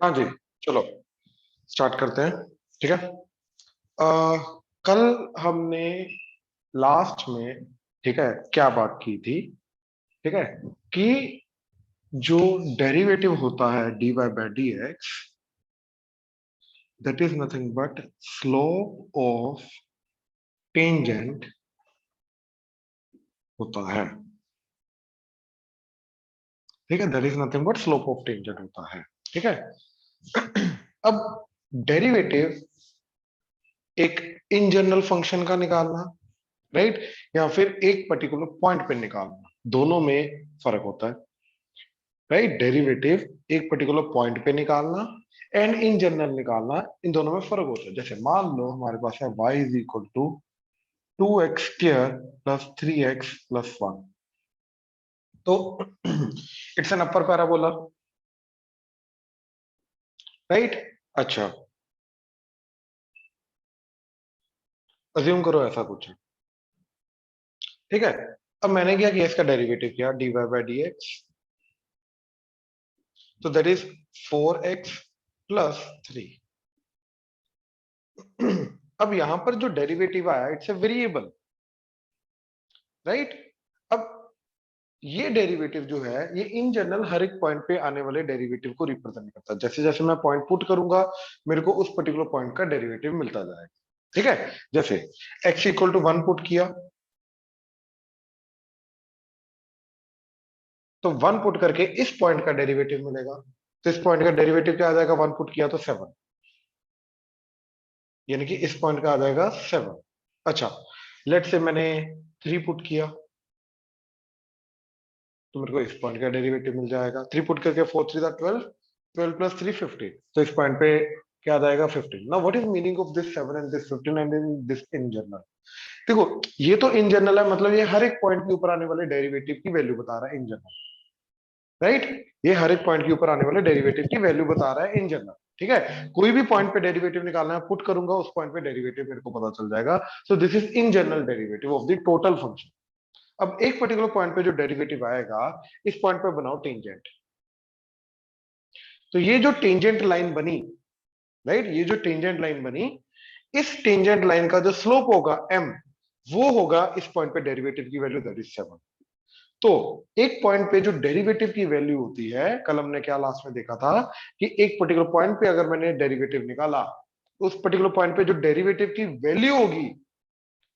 हाँ जी, चलो स्टार्ट करते हैं। ठीक है। कल हमने लास्ट में, ठीक है, क्या बात की थी? ठीक है, कि जो डेरिवेटिव होता है dy by d x, that is nothing but slope of tangent होता है। ठीक है, that is nothing but slope of tangent होता है। ठीक है। अब डेरिवेटिव एक इन जनरल फंक्शन का निकालना, राइट, या फिर एक पर्टिकुलर पॉइंट पे निकालना, दोनों में फर्क होता है। राइट, डेरिवेटिव एक पर्टिकुलर पॉइंट पे निकालना एंड इन जनरल निकालना, इन दोनों में फर्क होता है। जैसे मान लो हमारे पास है y is equal to 2x² plus 3x plus 1। तो it's an upper parabola, right. अच्छा, अज्यूम करो ऐसा कुछ है। ठीक है। अब मैंने क्या किया, इसका डेरिवेटिव किया dy बाय डी एक्स, तो दैट इज 4x प्लस 3। अब यहां पर जो डेरिवेटिव आया, इट्स ए वेरिएबल, राइट। अब ये डेरिवेटिव जो है, ये इन जनरल हर एक पॉइंट पे आने वाले डेरिवेटिव को रिप्रेजेंट करता है। जैसे जैसे मैं पॉइंट पुट करूंगा, मेरे को उस पर्टिकुलर पॉइंट का डेरिवेटिव मिलता जाएगा। ठीक है। जैसे x इक्वल टू 1 पुट किया, तो 1 पुट करके इस पॉइंट का डेरिवेटिव मिलेगा। तो इस पॉइंट का डेरिवेटिव क्या आ जाएगा, 1 पुट किया तो 7, यानी कि इस पॉइंट का आ जाएगा 7। अच्छा, लेट से मैंने 3 पुट किया, तो मेरे को इस पॉइंट का डेरिवेटिव मिल जाएगा। 3 पुट करके 4 3 12, 12 प्लस 3 15, तो इस पॉइंट पे क्या आ जाएगा, 15। Now what is meaning of this 7 and this 15 and in this in general? देखो, ये तो इन जनरल है, मतलब ये हर एक पॉइंट के ऊपर आने वाले डेरिवेटिव की वैल्यू बता रहा है इन जनरल, राइट। ये हर एक पॉइंट के ऊपर आने वाले डेरिवेटिव की वैल्यू बता रहा है इन जनरल। ठीक है, कोई भी पॉइंट पे डेरिवेटिव निकालना है, पुट करूंगा, उस पॉइंट पे डेरिवेटिव मेरे को पता चल जाएगा। So this is in general derivative of the total function. अब एक पर्टिकुलर पॉइंट पे जो डेरिवेटिव आएगा, इस पॉइंट पे बनाओ टेंजेंट। तो ये जो टेंजेंट लाइन बनी, राइट, ये जो टेंजेंट लाइन बनी, इस टेंजेंट लाइन का जो स्लोप होगा m, वो होगा इस पॉइंट पे डेरिवेटिव की वैल्यू, दैट इज 7। तो एक पॉइंट पे जो डेरिवेटिव की वैल्यू होती है, कल हमने क्या लास्ट में देखा था, कि एक पर्टिकुलर पॉइंट पे अगर मैंने डेरिवेटिव निकाला, तो उस पर्टिकुलर पॉइंट पे जो डेरिवेटिव की वैल्यू होगी,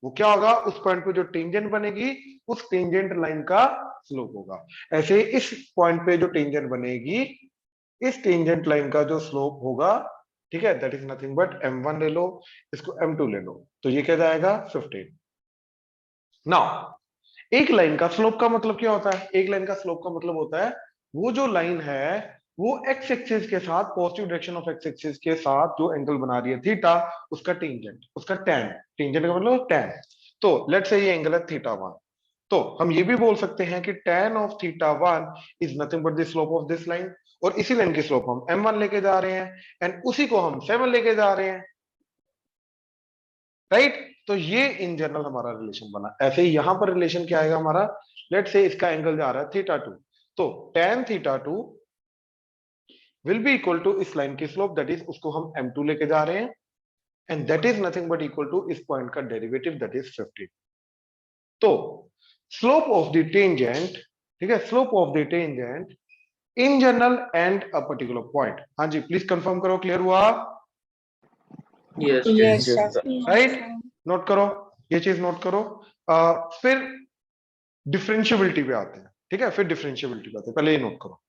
वो क्या होगा, उस पॉइंट पे जो टेंजेंट बनेगी, उस टेंजेंट लाइन का स्लोप होगा। ऐसे इस पॉइंट पे जो टेंजेंट बनेगी, इस टेंजेंट लाइन का जो स्लोप होगा, ठीक है, that is nothing but m1 ले लो, इसको m2 ले लो, तो ये क्या जाएगा, 15। नाउ एक लाइन का स्लोप का मतलब क्या होता है? एक लाइन का स्लोप का मतलब होता है, वो जो लाइन है, वो एक्स एक्सिस के साथ, positive direction of x axis के साथ जो एंगल बना रही है थीटा, उसका टेंजेंट, उसका टैन, टेंजेंट का मतलब टैन। तो लेट से ये एंगल है थीटा 1, तो हम ये भी बोल सकते हैं कि tan of theta 1 is nothing but the slope of this line. और इसी लाइन की स्लोप हम m1 लेके जा रहे हैं, एंड उसी को हम 7 लेके जा रहे हैं, राइट। तो ये इन जनरल हमारा रिलेशन बना। ऐसे ही यहां पर रिलेशन क्या आएगा हमारा, लेट से इसका एंगल जा रहा है थीटा 2, तो tan theta 2 will be equal to इस लाइन की स्लोप, दैट इज उसको हम m2 लेके जा रहे हैं, and that is nothing but equal to इस पॉइंट का डेरिवेटिव, दैट इज 15। तो स्लोप ऑफ द टेंजेंट, ठीक है, slope of the tangent in general and a particular point. हाँ जी, प्लीज कंफर्म करो, क्लियर हुआ? Yes Yes, yes sir. Sir. Yes, right, sir. Note करो, ये चीज नोट करो। फिर डिफरेंशियबिलिटी पे आते हैं। ठीक है, फिर डिफरेंशियबिलिटी पे आते हैं, पहले ये नोट करो।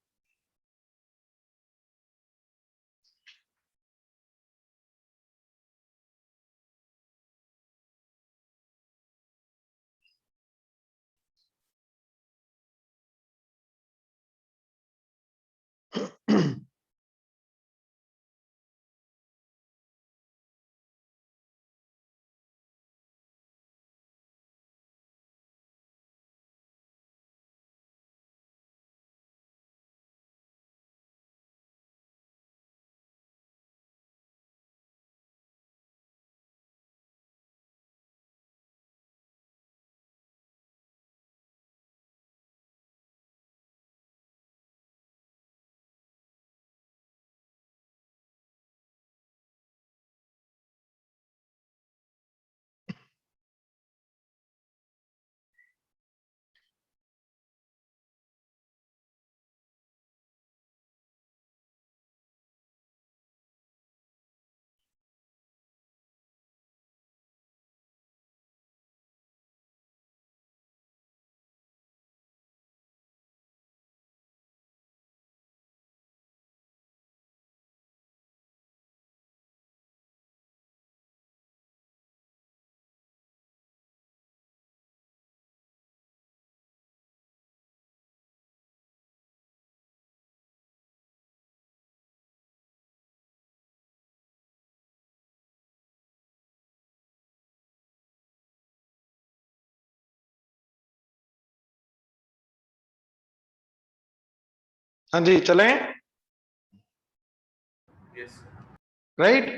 हाँ जी चलें, यस राइट।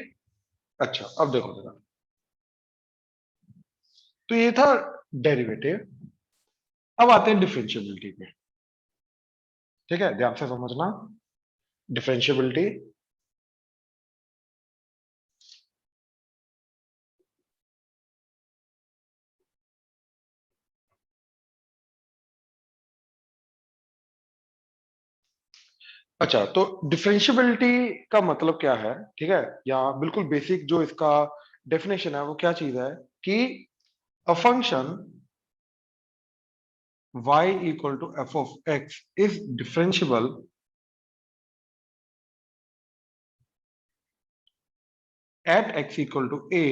अच्छा अब देखो जरा, तो ये था डेरिवेटिव। अब आते हैं डिफरेंशियबिलिटी पे। ठीक है, ध्यान से समझना। डिफरेंशियबिलिटी, अच्छा तो डिफरेंशियबिलिटी का मतलब क्या है, ठीक है, या बिल्कुल बेसिक जो इसका डेफिनेशन है वो क्या चीज है कि a function y equal to f of x is differentiable at x equal to a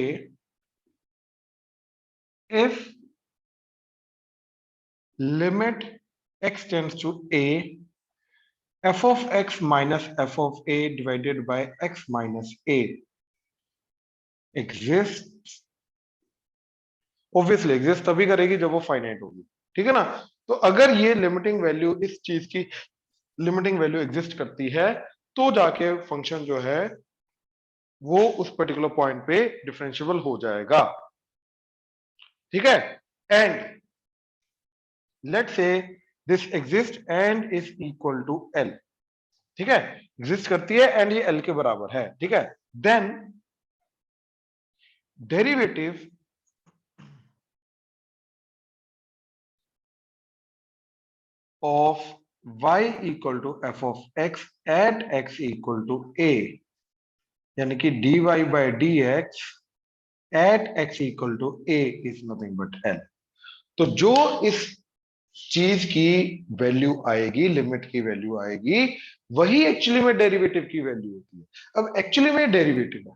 if limit x tends to a, f of x minus f of a divided by x minus a exists। Obviously exist तभी करेगी जब वो finite होगी, ठीक है ना। तो अगर ये लिमिटिंग वैल्यू, इस चीज की लिमिटिंग वैल्यू एग्जिस्ट करती है, तो जाके फंक्शन जो है वो उस पर्टिकुलर पॉइंट पे डिफरेंशियबल हो जाएगा, ठीक है। And let say this exist and is equal to l, ठीक है, एग्जिस्ट करती है एंड ये एल के बराबर है, ठीक है। Then derivative of y equal to f of x at x equal to a, यानी कि dy by d x at x equal to a is nothing but l। तो जो इस चीज की वैल्यू आएगी, लिमिट की वैल्यू आएगी, वही एक्चुअली में डेरिवेटिव की वैल्यू होती है। अब एक्चुअली में डेरिवेटिव है,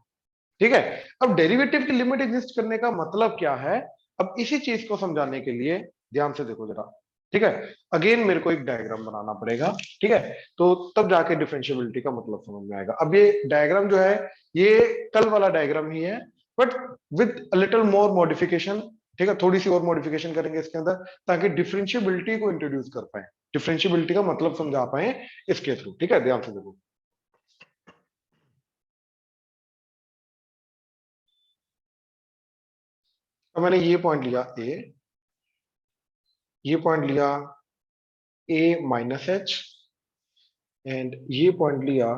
ठीक है। अब डेरिवेटिव की लिमिट एग्जिस्ट करने का मतलब क्या है, अब इसी चीज को समझाने के लिए ध्यान से देखो जरा, ठीक है। अगेन मेरे को एक डायग्राम बनाना पड़ेगा, ठीक है, तो तब जाके डिफरेंशियबिलिटी का मतलब समझ में आएगा। अब ये डायग्राम जो है ये कल वाला डायग्राम ही है, but with little more modification, ठीक है, थोड़ी सी और मॉडिफिकेशन करेंगे इसके अंदर, ताकि डिफरेंशियबिलिटी को इंट्रोड्यूस कर पाए, डिफरेंशियबिलिटी का मतलब समझा पाए इसके थ्रू, ठीक है। ध्यान से देखो, अब मैंने ये पॉइंट लिया ए, ये पॉइंट लिया ए माइनस एच, एंड ये पॉइंट लिया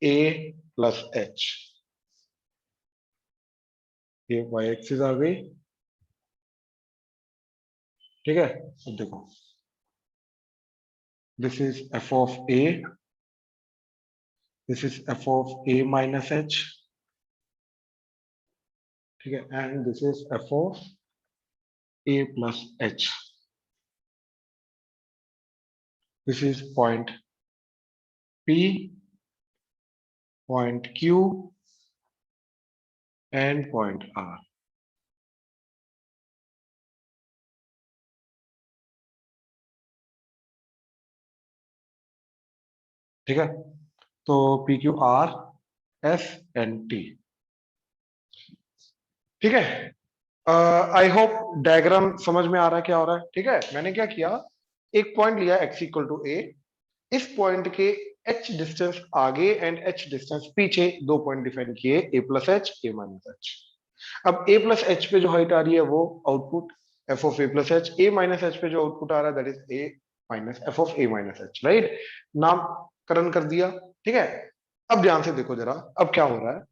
ए प्लस एच। ये वाई एक्सिस आ गई, ठीक है। अब देखो, this is f of a, this is f of a minus h, ठीक है, and this is f of a plus h. This is point P, point Q and point R, ठीक है। तो P Q R S and T, ठीक है। I hope diagram समझ में आ रहा है क्या हो रहा है, ठीक है। मैंने क्या किया, एक पॉइंट लिया x इक्वल टू ए, इस पॉइंट के h डिस्टेंस आगे एंड h डिस्टेंस पीछे, दो पॉइंट डिफाइन किए, a plus H, A minus H. अब a प्लस एच पे जो हाइट आ रही है वो output f of a plus H, a minus H पे जो आउटपुट आ रहा है that is a minus f of a minus h, right. नामकरण कर दिया, ठीक है। अब ध्यान से देखो जरा, अब क्या हो रहा है,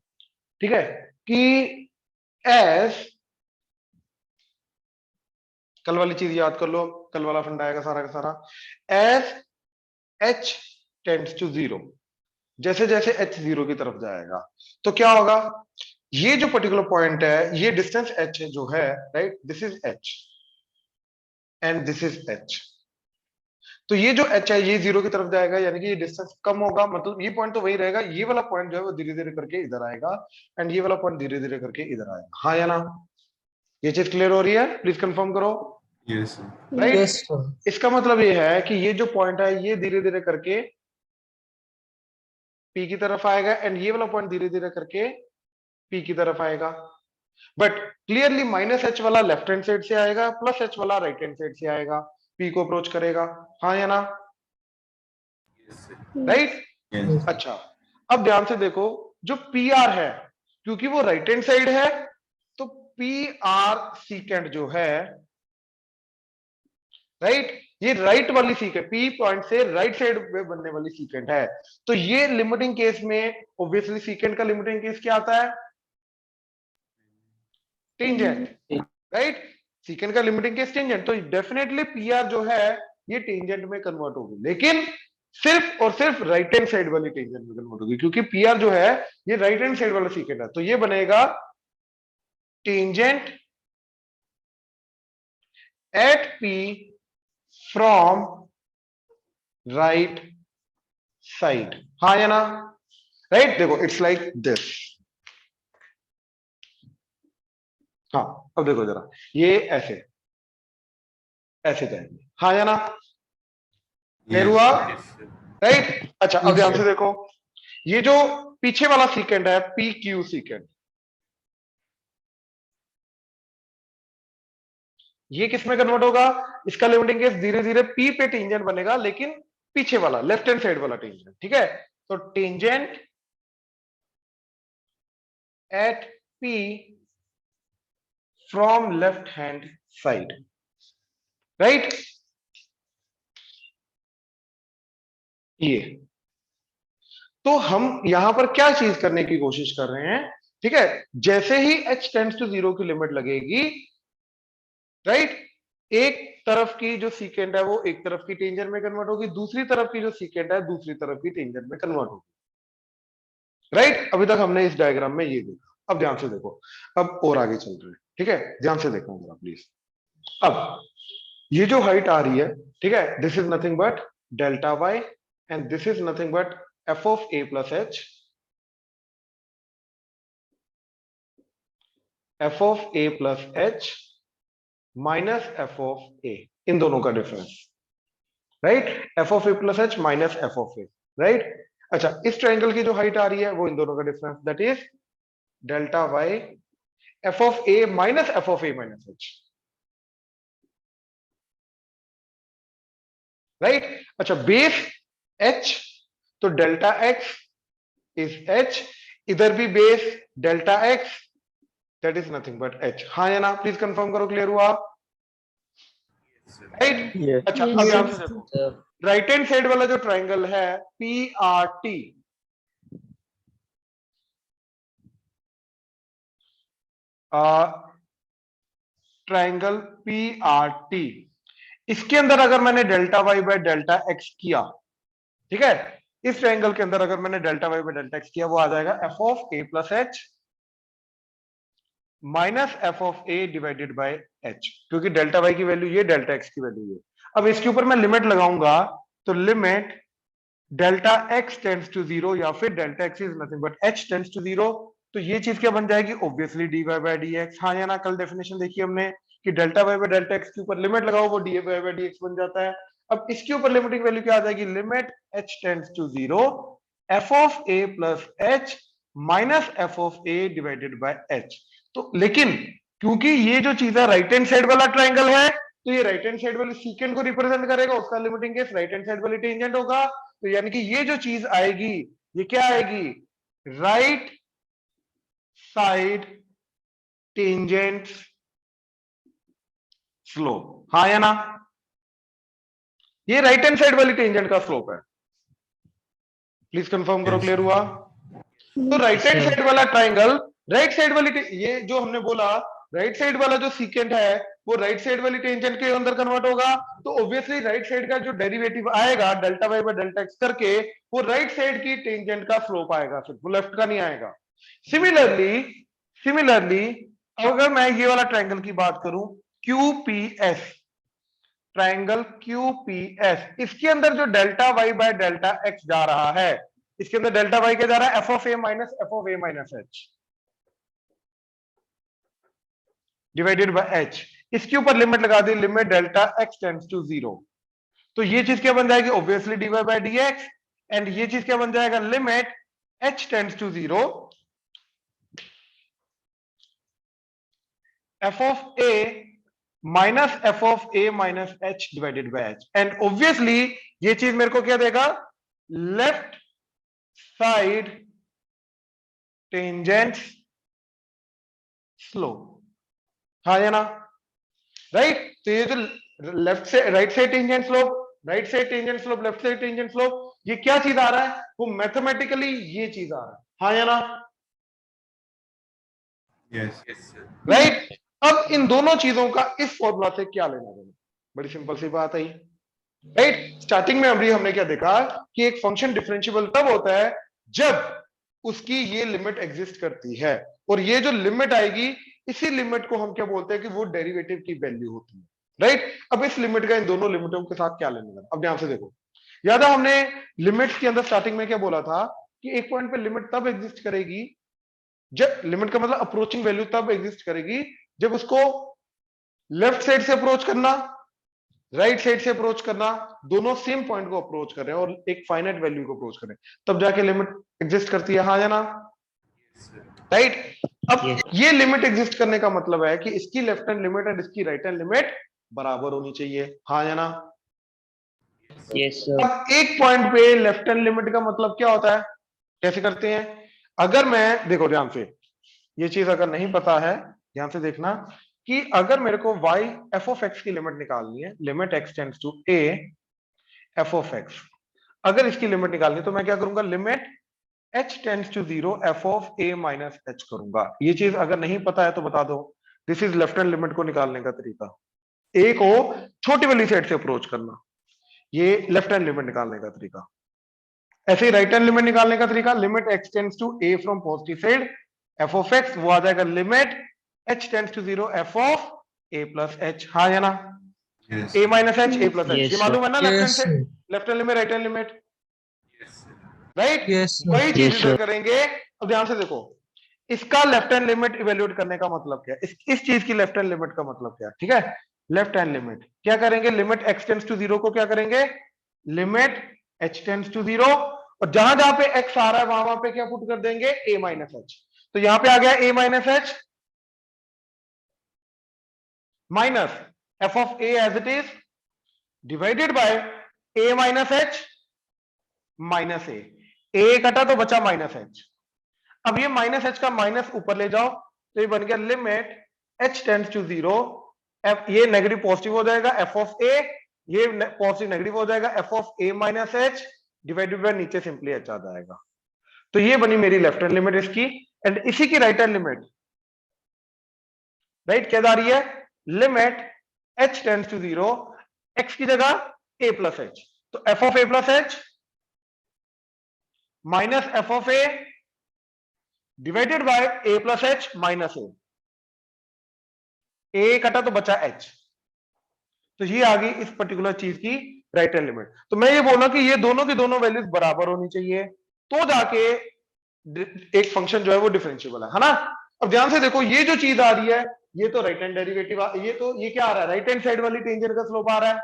ठीक है, कि एस, कल वाली चीज याद कर लो, कल वाला फंडा आएगा सारा का सारा, as h tends to zero, जैसे जैसे एच जीरो की तरफ जाएगा तो क्या होगा, ये जो पर्टिकुलर पॉइंट है, ये डिस्टेंस एच जो है, right, this is H and this is H. तो ये जो एच है ये जीरो की तरफ जाएगा, यानी कि ये डिस्टेंस कम होगा, मतलब ये पॉइंट तो वही रहेगा, ये वाला पॉइंट जो है वो धीरे धीरे करके इधर आएगा, एंड ये वाला पॉइंट धीरे धीरे करके इधर आएगा, हाँ या ना। ये चीज क्लियर हो रही है, प्लीज कंफर्म करो, यस राइट। Yes sir. इसका मतलब ये है कि ये जो पॉइंट है ये धीरे धीरे करके पी की तरफ आएगा, एंड ये वाला पॉइंट धीरे धीरे करके पी की तरफ आएगा। बट क्लियरली माइनस एच वाला लेफ्ट हैंड साइड से आएगा, प्लस एच वाला राइट हैंड साइड से आएगा, पी को अप्रोच करेगा, हाँ या ना। राइट। अच्छा, अब ध्यान से देखो, जो पी आर है, क्योंकि वो राइट हैंड साइड है, तो पी आर सीकेंड जो है, राइट, ये राइट वाली सीकेंड, पी पॉइंट से राइट साइड में बनने वाली सीकेंड है। तो ये लिमिटिंग केस में ऑब्वियसली सीकेंड का लिमिटिंग केस क्या आता है? Tangent, right. सीकेंड का लिमिटिंग केस टेंजेंट, तो डेफिनेटली पी आर जो है ये टेंजेंट में कन्वर्ट होगी, लेकिन सिर्फ और सिर्फ राइट हैंड साइड वाली टेंजेंट में कन्वर्ट होगी, क्योंकि पी आर जो है ये राइट हैंड साइड वाला सीकेंड है। तो ये बनेगा tangent at P from right side, हाँ या ना? राइट, देखो इट्स लाइक दिस। हाँ, अब देखो जरा, ये ऐसे ऐसे जाएंगे, हाँ या ना? क्लियर हुआ? राइट। अच्छा, अब ध्यान से देखो, ये जो पीछे वाला सीकेंड है पी क्यू सीकेंड, ये किस में कन्वर्ट होगा? इसका लिमिटिंग केस धीरे धीरे पी पे टेंजेंट बनेगा, लेकिन पीछे वाला लेफ्ट हैंड साइड वाला टेंजेंट, ठीक है। तो tangent at P from left hand side, right. ये, तो हम यहां पर क्या चीज करने की कोशिश कर रहे हैं, ठीक है, जैसे ही h टेंड्स टू 0 की लिमिट लगेगी, राइट, एक तरफ की जो सीकेंट है वो एक तरफ की टेंजेंट में कन्वर्ट होगी, दूसरी तरफ की जो सीकेंट है दूसरी तरफ की टेंजेंट में कन्वर्ट होगी, राइट। अभी तक हमने इस डायग्राम में ये देखा। अब ध्यान से देखो, अब और आगे चल रहे हैं, ठीक है, ध्यान से देखना जरा प्लीज। अब ये जो हाइट आ रही है, ठीक है, this is nothing but delta y, and this is nothing but f of a plus h, f of a plus h minus f of a, इन दोनों का difference, right, f of a plus h minus f of a, right. अच्छा, इस triangle की जो height आ रही है वो इन दोनों का difference, that is delta y f of a minus f of a minus h, right. अच्छा, बेस एच, तो डेल्टा एक्स इज एच, इधर भी base delta x, that is nothing but h, हाँ या ना? प्लीज कंफर्म करो, clear हुआ? Right. अच्छा, अब यहां से देखो, राइट हैंड साइड वाला जो ट्राइंगल है P R T, triangle P R T, इसके अंदर अगर मैंने delta y by delta x किया, ठीक है, इस ट्राइंगल के अंदर अगर मैंने delta y by delta x किया, वो आ जाएगा f of a plus h minus f of a divided by h, क्योंकि डेल्टा वाई की वैल्यू ये, डेल्टा एक्स की वैल्यू ये। अब इसके ऊपर मैं लिमिट लगाऊंगा, तो limit delta x tends to 0 या फिर delta x is nothing but h tends to 0, तो ये चीज क्या बन जाएगी? Obviously d y by d x, हाँ या ना? कल डेफिनेशन देखी हमने कि delta y by delta x के ऊपर लिमिट लगाओ वो d y by d x बन जाता है। अब इसके ऊपर लिमिटिंग वैल्यू क्या आ जाएगी? Limit h tends to 0 f of a plus h minus f of a divided by h. तो लेकिन क्योंकि ये जो चीज है राइट हैंड साइड वाला ट्राइंगल है, तो ये राइट हैंड साइड वाली सीकेंड को रिप्रेजेंट करेगा, उसका limiting case right hand side वाली टेंजेंट होगा। तो यानी कि ये जो चीज आएगी ये क्या आएगी? राइट साइड टेंजेंट स्लोप, हाँ या ना? ये राइट हैंड साइड वाली टेंजेंट का स्लोप है, प्लीज कंफर्म करो, क्लियर हुआ? तो राइट हैंड साइड वाला ट्राइंगल, राइट साइड वाली ये जो हमने बोला, राइट साइड वाला जो सीकेंट है वो राइट साइड वाली टेंजेंट के अंदर कन्वर्ट होगा, तो ऑब्वियसली राइट साइड का जो डेरिवेटिव आएगा delta y by delta x करके, वो राइट साइड की टेंजेंट का स्लोप आएगा, सिर्फ वो लेफ्ट का नहीं आएगा। सिमिलरली सिमिलरली अगर मैं ये वाला ट्राइंगल की बात करूं, क्यूपीएस, ट्राइंगल क्यूपीएस, इसके अंदर जो delta y by delta x जा रहा है, इसके अंदर डेल्टा वाई क्या जा रहा है? F of a minus f of a minus h divided by h, इसके ऊपर लिमिट लगा दी, limit delta x tends to 0, तो ये चीज क्या बन जाएगी? Obviously d y by d x, and ये चीज क्या बन जाएगा? Limit h tends to 0 f of a minus f of a minus h divided by h, and obviously ये चीज मेरे को क्या देगा? लेफ्ट साइड टेंजेंट स्लोप, हाँ या ना, राइट। तो ये जो लेफ्ट से right side tangent slope, right side tangent slope, left side tangent slope, ये क्या चीज आ रहा है, वो मैथमेटिकली ये चीज आ रहा है, हाँ या ना, यस यस राइट। अब इन दोनों चीजों का इस फॉर्मूला से क्या लेना देना, बड़ी सिंपल सी बात है, राइट। स्टार्टिंग में अभी हमने क्या देखा कि एक फंक्शन डिफरेंशिएबल तब होता है जब उसकी ये लिमिट एग्जिस्ट करती है, और ये जो लिमिट आएगी, इसी लिमिट को हम क्या बोलते हैं कि वो डेरिवेटिव की वैल्यू होती है, राइट। अब इस लिमिट का इन दोनों लिमिटों के साथ क्या लेना देना, अब ध्यान से देखो, याद है हमने लिमिट्स के अंदर स्टार्टिंग में क्या बोला था कि एक पॉइंट पे लिमिट तब एग्जिस्ट करेगी जब, लिमिट का मतलब अप्रोचिंग वैल्यू तब एग्जिस्ट करेगी जब उसको लेफ्ट साइड से अप्रोच करना, राइट साइड से अप्रोच करना, दोनों सेम पॉइंट को अप्रोच कर रहे हैं और एक फाइनाइट वैल्यू को अप्रोच कर रहे हैं, तब जाके लिमिट एग्जिस्ट करती है, हाँ या ना, राइट। अब ये लिमिट एग्जिस्ट करने का मतलब है कि इसकी लेफ्ट हैंड लिमिट और इसकी राइट हैंड लिमिट बराबर होनी चाहिए, हाँ या ना। यस अब एक पॉइंट पे लेफ्ट हैंड लिमिट का मतलब क्या होता है, कैसे करते हैं, अगर मैं, देखो ध्यान से, ये चीज अगर नहीं पता है ध्यान से देखना, कि अगर मेरे को y f ऑफ x की लिमिट निकालनी है, limit x tends to a f of x, अगर इसकी लिमिट निकालनी है तो मैं क्या करूंगा, limit h tends to 0 f of a minus h करूंगा। ये चीज अगर नहीं पता है तो बता दो, this is left hand limit को निकालने का तरीका, a को छोटी वाली साइड से अप्रोच करना, ये लेफ्ट हैंड लिमिट निकालने का तरीका। ऐसे ही राइट हैंड लिमिट निकालने का तरीका, limit x tends to a from positive side f of x, वो आ जाएगा limit h tends to 0 f of a plus h, हाँ या ना, a minus h a plus h, ये मालूम है ना, लेफ्ट हैंड से, left hand limit right hand limit, right. वही चीज इधर करेंगे। अब ध्यान से देखो, इसका लेफ्ट हैंड लिमिट इवेल्युएट करने का मतलब क्या है, इस चीज की लेफ्ट हैंड लिमिट का मतलब क्या है, ठीक है, लेफ्ट हैंड लिमिट क्या करेंगे, लिमिट x टेंड्स टू 0 को क्या करेंगे, लिमिट h टेंड्स टू 0, और जहां जहां पे x आ रहा है वहां वहां पे क्या पुट कर देंगे, a माइनस h, तो यहां पे आ गया a minus h minus f of a as it is divided by a minus h minus a कटा तो बचा माइनस h। अब ये माइनस h का माइनस ऊपर ले जाओ तो ये बन गया limit h tends to 0, f, ये नेगेटिव पॉजिटिव हो जाएगा f ऑफ a, ये पॉजिटिव नेगेटिव हो जाएगा f of a minus h divided by नीचे सिंपली h आ जाएगा। तो ये बनी मेरी लेफ्ट हैंड लिमिट इसकी, एंड इसी की राइट हैंड लिमिट, राइट, क्या जा रही है, limit h tends to 0, x की जगह a प्लस h, तो f of a plus h minus f of a divided by a plus h minus a कटा तो बचा h, तो ये आ गई इस पर्टिकुलर चीज की राइट हैंड लिमिट। तो मैं ये बोला कि ये दोनों की दोनों वैल्यूज बराबर होनी चाहिए तो जाके एक फंक्शन जो है वो डिफरेंशिएबल है ना। अब ध्यान से देखो, ये जो चीज आ रही है ये तो राइट हैंड डेरिवेटिव, ये क्या आ रहा है, राइट हैंड साइड वाली टेंजेंट का स्लोप आ रहा है,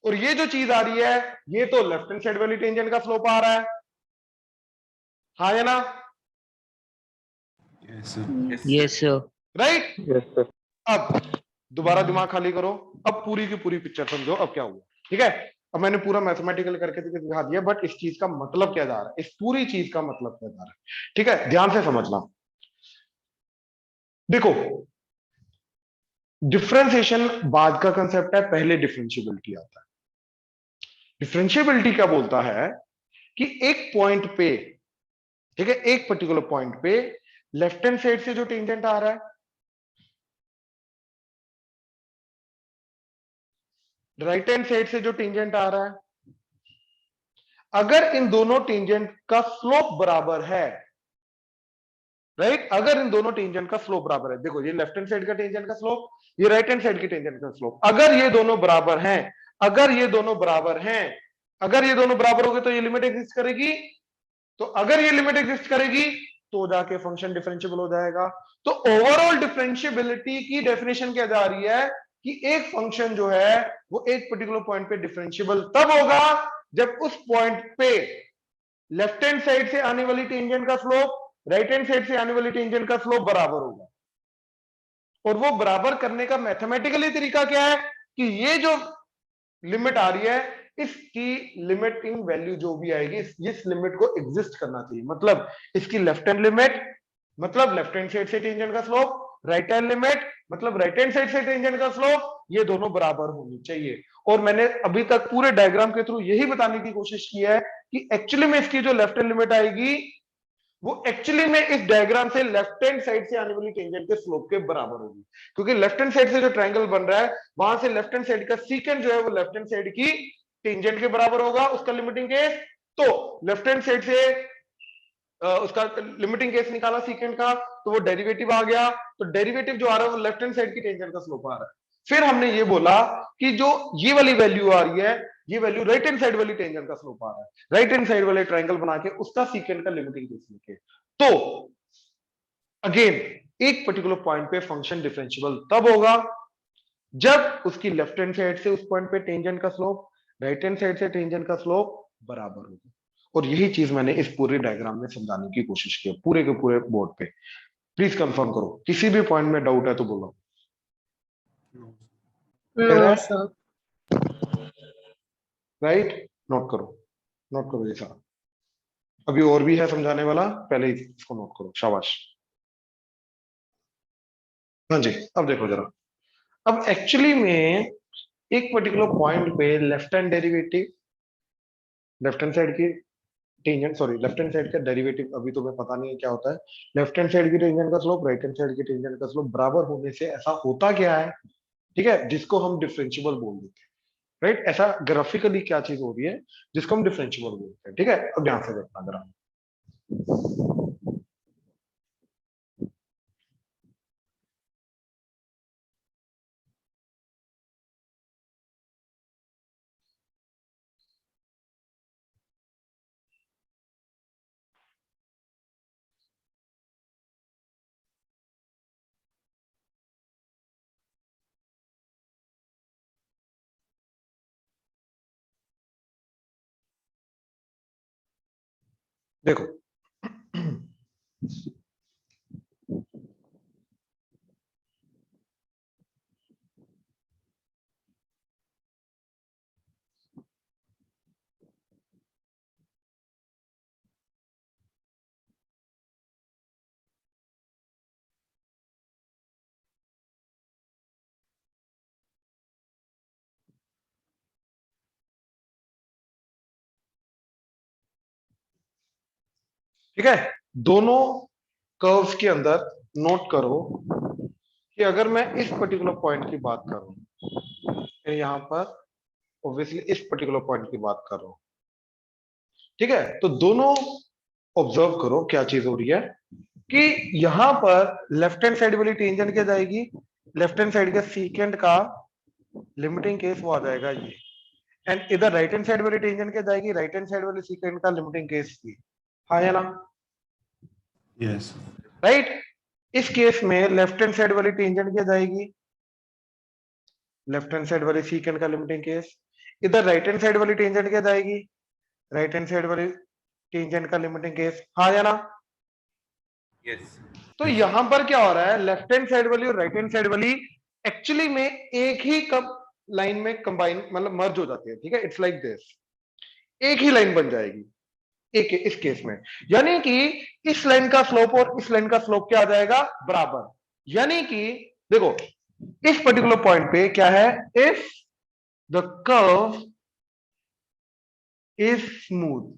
और ये जो चीज आ रही है ये तो लेफ्ट हैंड साइड वाली टेंजेंट का स्लोप आ रहा है, हाँ या ना, यस राइट। अब दोबारा दिमाग खाली करो, अब पूरी की पूरी पिक्चर समझो अब क्या हुआ, ठीक है। अब मैंने पूरा मैथमेटिकल करके दिखा दिया, बट इस चीज का मतलब क्या जा रहा है, इस पूरी चीज का मतलब क्या जा रहा है, ठीक है, ध्यान से समझना। देखो, डिफरेंशिएशन बाद का कंसेप्ट है, पहले डिफरेंशिएबिलिटी आता है। डिफरेंशिएबिलिटी क्या बोलता है कि एक पॉइंट पे, ठीक है, एक पर्टिकुलर पॉइंट पे लेफ्ट हैंड साइड से जो टेंजेंट आ रहा है, राइट हैंड साइड से जो टेंजेंट आ रहा है, अगर इन दोनों टेंजेंट का स्लोप बराबर है, राइट, अगर इन दोनों टेंजेंट का स्लोप बराबर है, देखो ये लेफ्ट हैंड साइड का टेंजेंट का स्लोप, ये राइट हैंड साइड की टेंजेंट का स्लोप, अगर ये दोनों बराबर हैं, अगर ये दोनों बराबर हैं, अगर ये दोनों बराबर हो गए तो ये लिमिट एग्जिस्ट करेगी, तो अगर ये लिमिट एग्जिस्ट करेगी तो जाके फंक्शन डिफरेंशिएबल हो जाएगा। तो ओवरऑल डिफरेंशिएबिलिटी की डेफिनेशन क्या जा रही है कि एक फंक्शन जो है वो एक पर्टिकुलर पॉइंट पे डिफरेंशिएबल तब होगा जब उस पॉइंट पे लेफ्ट हैंड साइड से आने वाली टेंजेंट का स्लोप राइट हैंड साइड से आने वाली टेंजेंट का स्लोप बराबर होगा। और वो बराबर करने का मैथमेटिकली तरीका क्या है कि ये जो लिमिट आ रही है इसकी लिमिटिंग वैल्यू जो भी आएगी इस लिमिट को एग्जिस्ट करना चाहिए, मतलब इसकी लेफ्ट हैंड लिमिट मतलब लेफ्ट हैंड साइड से टेंजेंट का स्लोप, राइट हैंड लिमिट मतलब राइट हैंड साइड से टेंजेंट का स्लोप, ये दोनों बराबर होनी चाहिए। और मैंने अभी तक पूरे डायग्राम के थ्रू यही बताने की कोशिश की है कि एक्चुअली में इसकी जो लेफ्ट हैंड लिमिट आएगी वो एक्चुअली में इस डायग्राम से लेफ्ट हैंड साइड से आने वाली टेंजेंट के स्लोप के बराबर होगी, क्योंकि लेफ्ट हैंड साइड से जो ट्रायंगल बन रहा है वहां से लेफ्ट हैंड साइड का सीकेंट जो है वो लेफ्ट हैंड साइड की टेंजेंट के बराबर होगा, उसका लिमिटिंग केस। तो लेफ्ट हैंड साइड से उसका लिमिटिंग केस निकाला सीकेंट का, तो वो डेरिवेटिव आ गया, तो डेरिवेटिव जो आ रहा है वो लेफ्ट हैंड साइड की टेंजेंट का स्लोप आ रहा है। फिर हमने ये बोला कि जो ये वाली वैल्यू आ रही है ये वैल्यू राइट हैंड साइड वाली टेंजेंट का स्लोप आ रहा है, राइट हैंड साइड वाले ट्रायंगल बना के उसका सीकेंट का लिमिटिंग केस लिखे। तो अगेन एक पर्टिकुलर पॉइंट पे फंक्शन डिफरेंशियबल तब होगा जब उसकी लेफ्ट हैंड साइड से उस पॉइंट पे टेंजेंट का स्लोप राइट हैंड साइड से टेंजेंट का स्लोप बराबर होगा। और यही चीज मैंने इस पूरे डायग्राम में समझाने की कोशिश की पूरे के पूरे बोर्ड पे। प्लीज कंफर्म करो, किसी भी पॉइंट में डाउट है तो बोलो। No sir. राइट, नोट करो ये सारा। अभी और भी है समझाने वाला, पहले ही इसको नोट करो, शाबाश। हाँ जी, अब देखो जरा, अब एक्चुअली में एक पर्टिकुलर पॉइंट पे left hand derivative, left hand side की tangent, sorry left hand side का डेरिवेटिव अभी तो मैं पता नहीं है क्या होता है, लेफ्ट हैंड साइड की टेंजेंट का स्लोप राइट हैंड साइड की टेंजेंट का स्लोप बराबर होने से ऐसा होता क्या है, ठीक है, जिसको हम डिफरेंशियबल बोल देते हैं। राइट, ऐसा ग्राफिकली क्या चीज हो रही है जिसको हम डिफरेंशियबल बोलते हैं। ठीक है, अब ध्यान से देखना जरा। देखो ठीक है, दोनों कर्व्स के अंदर नोट करो कि अगर मैं इस पर्टिकुलर पॉइंट की बात करूं, यहां पर ऑब्वियसली इस पर्टिकुलर पॉइंट की बात कर रहा हूं, ठीक है, तो दोनों ऑब्जर्व करो क्या चीज हो रही है कि यहां पर लेफ्ट हैंड साइड वाली टेंजेंट क्या जाएगी, लेफ्ट हैंड साइड का सीकेंट का लिमिटिंग केस वो आ जाएगा ये, एंड इधर राइट हैंड साइड वाली टेंजेंट क्या जाएगी, राइट हैंड साइड वाली सीकेंट का लिमिटिंग केस ये। हाँ या ना? यस। राइट, इस केस में लेफ्ट हैंड साइड वाली टेंजेंट क्या जाएगी, लेफ्ट हैंड साइड वाली सीकेंट का लिमिटिंग केस, इधर राइट हैंड साइड वाली टेंजेंट क्या जाएगी, राइट हैंड साइड वाली टेंजेंट का लिमिटिंग केस। हाँ या ना? यस। तो यहां पर क्या हो रहा है, लेफ्ट हैंड साइड वाली और राइट हैंड साइड वाली एक्चुअली में एक ही कब लाइन में कंबाइन मतलब मर्ज हो जाती है। ठीक है, इट्स लाइक दिस, एक ही लाइन बन जाएगी एक इस केस में, यानी कि इस लाइन का स्लोप और इस लाइन का स्लोप क्या आ जाएगा, बराबर। यानी कि देखो इस पर्टिकुलर पॉइंट पे क्या है, if the curve is smooth,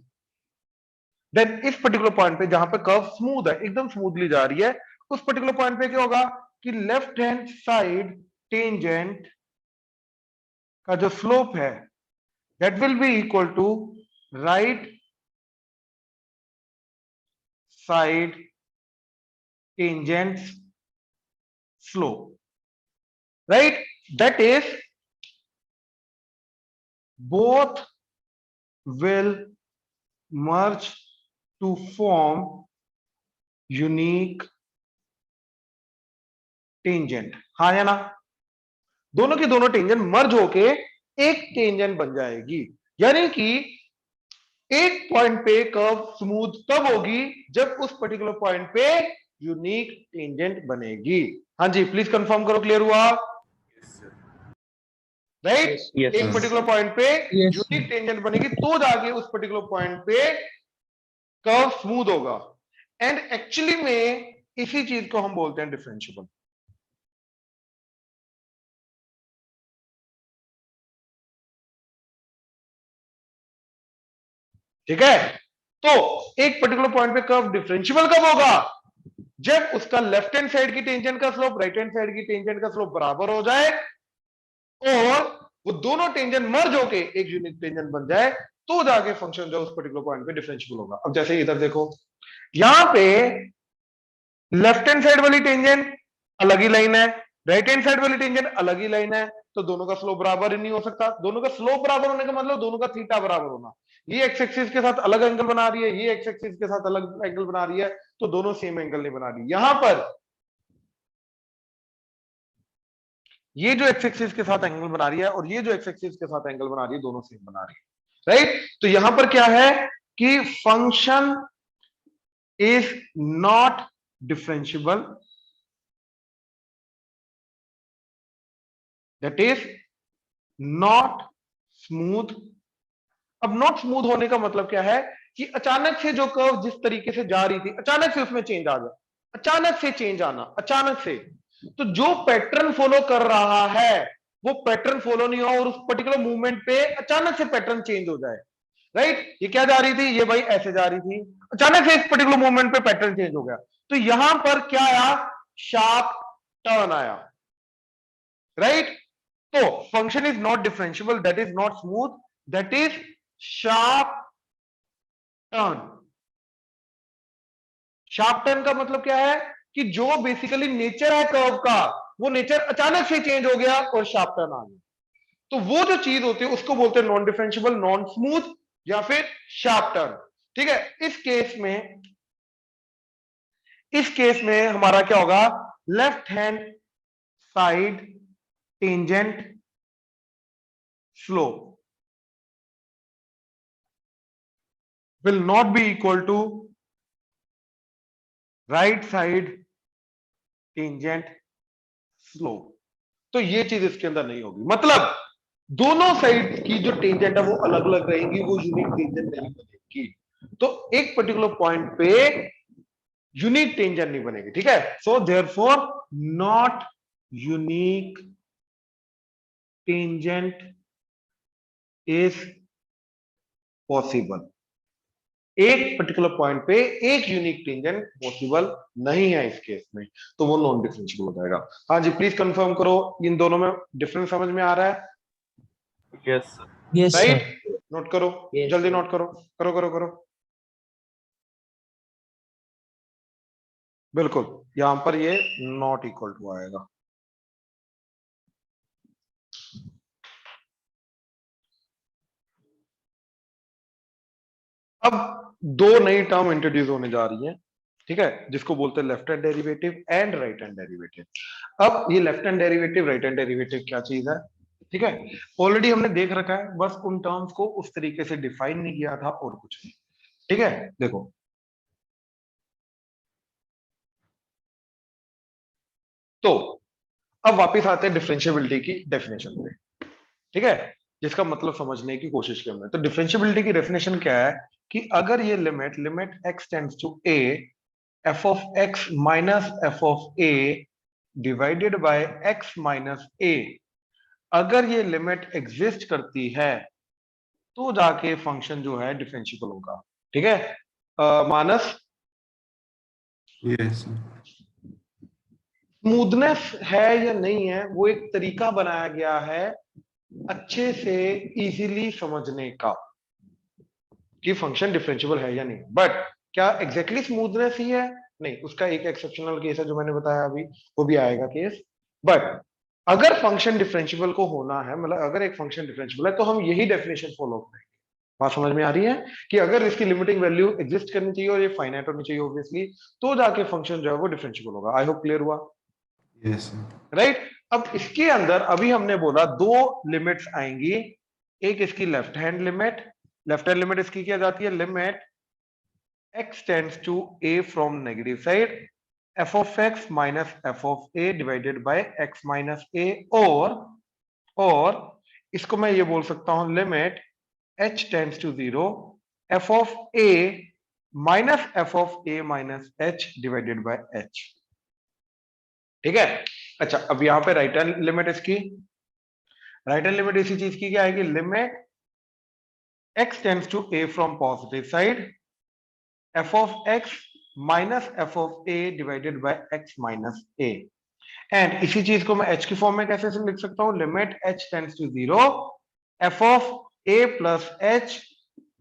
then इस पर्टिकुलर पॉइंट पे जहां पे कर्व स्मूथ है, एकदम स्मूथली जा रही है, उस पर्टिकुलर पॉइंट पे क्या होगा कि लेफ्ट हैंड साइड टेंजेंट का जो स्लोप है that will be equal to right side tangent slope, right, that is both will merge to form unique tangent। हाँ या ना? दोनों की दोनों टेंजेंट मर्ज होके एक टेंजेंट बन जाएगी, यानी कि एक पॉइंट पे कर्व स्मूथ तब होगी जब उस पर्टिकुलर पॉइंट पे यूनिक टेंजेंट बनेगी। हाँ जी, प्लीज कंफर्म करो, क्लियर हुआ? राइट। Yes. एक पर्टिकुलर पॉइंट पे Yes, यूनिक टेंजेंट बनेगी तो जाके उस पर्टिकुलर पॉइंट पे कर्व स्मूथ होगा। एंड एक्चुअली में इसी चीज को हम बोलते हैं डिफरेंशिएबल। ठीक है, तो एक पर्टिकुलर पॉइंट पे कर्व डिफरेंशिएबल कब होगा? जब उसका लेफ्ट हैंड साइड की टेंजेंट का स्लोप राइट हैंड साइड की टेंजेंट का स्लोप बराबर हो जाए और वो दोनों टेंजेंट मर्ज होके एक यूनिक टेंजेंट बन जाए, तो जाके फंक्शन जो उस पर्टिकुलर पॉइंट पे डिफरेंशिएबल होगा। अब जैसे इधर देखो, यहां पे लेफ्ट हैंड साइड वाली टेंजेंट अलग ही लाइन है, राइट हैंड साइड वाली टेंजेंट अलग ही लाइन है, तो दोनों का स्लोप बराबर ही नहीं हो सकता। दोनों का स्लोप बराबर होने का मतलब दोनों का थीटा बराबर होना। ये एक्स एक्सिस के साथ अलग एंगल बना रही है, ये एक्स एक्सिस के साथ अलग एंगल बना रही है, तो दोनों सेम एंगल नहीं बना रही। यहां पर ये जो एक्स एक्सिस के साथ एंगल बना रही है और ये जो एक्स एक्सिस के साथ एंगल बना रही है, दोनों सेम बना रही है, राइट। तो यहां पर क्या है कि function is not differentiable, that is not smooth. अब नॉट स्मूथ होने का मतलब क्या है कि अचानक से जो कर्व जिस तरीके से जा रही थी, अचानक से उसमें चेंज आ गया, अचानक से चेंज आना, अचानक से। तो जो पैटर्न फॉलो कर रहा है वो पैटर्न फॉलो नहीं हो और उस पर्टिकुलर मूवमेंट पे अचानक से पैटर्न चेंज हो जाए, राइट। ये क्या जा रही थी, ये भाई ऐसे जा रही थी, अचानक से इस पर्टिकुलर मूवमेंट पे पैटर्न चेंज हो गया, तो यहां पर क्या आया, शार्प टर्न आया, राइट। तो function is not differentiable, that is not smooth, that is sharp turn. Sharp turn का मतलब क्या है कि जो बेसिकली नेचर है कर्व का, वो नेचर अचानक से चेंज हो गया और शार्प टर्न आ गया। तो वो जो चीज होती है उसको बोलते हैं नॉन डिफरेंशिएबल, नॉन स्मूथ या फिर शार्प टर्न। ठीक है, इस केस में हमारा क्या होगा, left hand side tangent slope will not be equal to right side tangent slope. तो ये चीज इसके अंदर नहीं होगी, मतलब दोनों साइड की जो टेंजेंट है वो अलग अलग रहेंगी, वो यूनिक टेंजेंट नहीं बनेगी। तो एक पर्टिकुलर पॉइंट पे यूनिक टेंजेंट नहीं बनेगी, ठीक है। So therefore not unique tangent is possible. एक पर्टिकुलर पॉइंट पे एक यूनिक टेंजेंट पॉसिबल नहीं है इस केस में, तो वो नॉन डिफरेंशिएबल हो जाएगा। हाँ जी, प्लीज कंफर्म करो, इन दोनों में डिफरेंस समझ में आ रहा है? Yes, sir. yes, sir. Right, note करो, Yes, जल्दी sir. नोट करो, करो करो करो। बिल्कुल, यहां पर ये नॉट इक्वल टू आएगा। अब दो नई टर्म इंट्रोड्यूस होने जा रही है, ठीक है, जिसको बोलते हैं left hand derivative and right hand derivative. अब ये left hand derivative right hand derivative क्या चीज है, ठीक है, ऑलरेडी हमने देख रखा है, बस उन टर्म्स को उस तरीके से डिफाइन नहीं किया था और कुछ नहीं। ठीक है, देखो तो अब वापस आते हैं डिफरेंशिएबिलिटी की डेफिनेशन पे, ठीक है, जिसका मतलब समझने की कोशिश की हमने। तो डिफरेंशिएबिलिटी की डेफिनेशन क्या है कि अगर ये limit x tends to a f of x minus f of a divided by x minus a, अगर ये लिमिट एग्जिस्ट करती है तो जाके फंक्शन जो है डिफरेंशिएबल होगा। ठीक है, मानस, Yes, sir. स्मूथनेस है या नहीं है वो एक तरीका बनाया गया है अच्छे से इजीली समझने का कि फंक्शन डिफरेंशिएबल है या नहीं। बट क्या एग्जैक्टली स्मूथनेस ही है? नहीं, उसका एक एक्सेप्शनल केस है जो मैंने बताया अभी, वो भी आएगा केस। बट अगर फंक्शन डिफरेंशिएबल को होना है, मतलब अगर एक फंक्शन डिफरेंशिएबल है, तो हम यही डेफिनेशन फॉलो करेंगे। बात समझ में आ रही है कि अगर इसकी लिमिटिंग वैल्यू एग्जिस्ट करनी चाहिए और ये फाइनाइट होनी चाहिए ऑब्वियसली, तो जाके फंक्शन जो है वो डिफरेंशिएबल होगा। आई होप क्लियर हुआ, Yes, sir. राइट। अब इसके अंदर अभी हमने बोला दो लिमिट्स आएंगी, एक इसकी लेफ्ट हैंड लिमिट इसकी क्या जाती है, limit x tends to a from negative side f of x minus f of a divided by x minus a, और इसको मैं ये बोल सकता हूं limit h tends to 0 f of a minus f of a minus h divided by h। ठीक है। अच्छा, अब यहां पे राइट हैंड लिमिट इसकी, राइट हैंड लिमिट इसी चीज की क्या आएगी, limit x tends to a from positive side f of x minus f of a divided by x minus a। And इसी चीज को मैं h की फॉर्म में कैसे लिख सकता हूं, limit h tends to 0 f of a plus h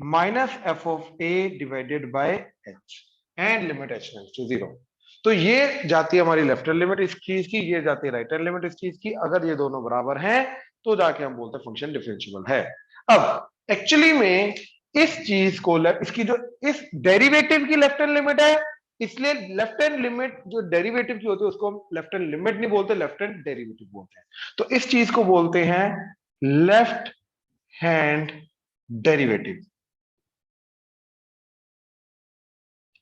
minus f of a divided by h and limit h tends to 0। तो ये जाती है हमारी लेफ्ट हैंड लिमिट इस चीज की, ये जाती है राइट हैंड लिमिट इस चीज की। अगर ये दोनों बराबर हैं तो जाके हम बोलते हैं फंक्शन डिफरेंशिएबल है। अब एक्चुअली में इस चीज को, इसकी जो इस डेरिवेटिव की लेफ्ट हैंड लिमिट है, इसलिए लेफ्ट हैंड लिमिट जो डेरिवेटिव की होती है उसको हम लेफ्ट हैंड लिमिट नहीं बोलते, लेफ्ट हैंड डेरिवेटिव बोलते हैं। तो इस चीज को बोलते हैं लेफ्ट हैंड डेरिवेटिव।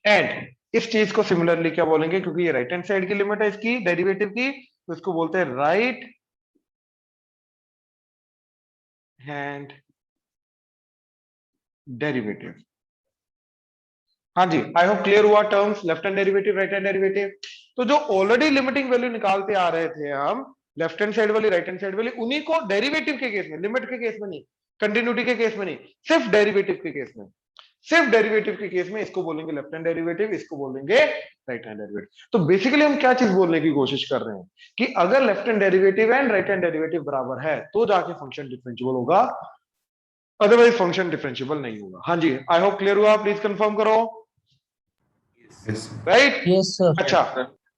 एंड इस चीज को सिमिलरली क्या बोलेंगे, क्योंकि ये राइट हैंड साइड की लिमिट है इसकी डेरिवेटिव की, तो इसको बोलते हैं राइट हैंड डेरिवेटिव। हाँ जी, आई होप क्लियर हुआ terms left hand derivative right hand derivative. तो जो ऑलरेडी लिमिटिंग वैल्यू निकालते आ रहे थे हम, लेफ्ट हैंड साइड वाली राइट हैंड साइड वाली, उन्हीं को डेरिवेटिव के केस में, लिमिट के केस में नहीं, कंटिन्यूटी के केस में नहीं, सिर्फ डेरिवेटिव के केस में, सिर्फ डेरिवेटिव के केस में इसको बोलेंगे लेफ्ट हैंड डेरिवेटिव, इसको बोलेंगे राइट हैंड डेरिवेटिव। तो बेसिकली हम क्या चीज बोलने की कोशिश कर रहे हैं कि अगर left hand derivative and right hand derivative बराबर है तो जाके फंक्शन डिफरेंशिएबल होगा, अदरवाइज फंक्शन डिफरेंशिएबल नहीं होगा। हाँ जी, आई होप क्लियर हुआ, प्लीज कंफर्म करो। Yes. राइट? Yes, sir. अच्छा,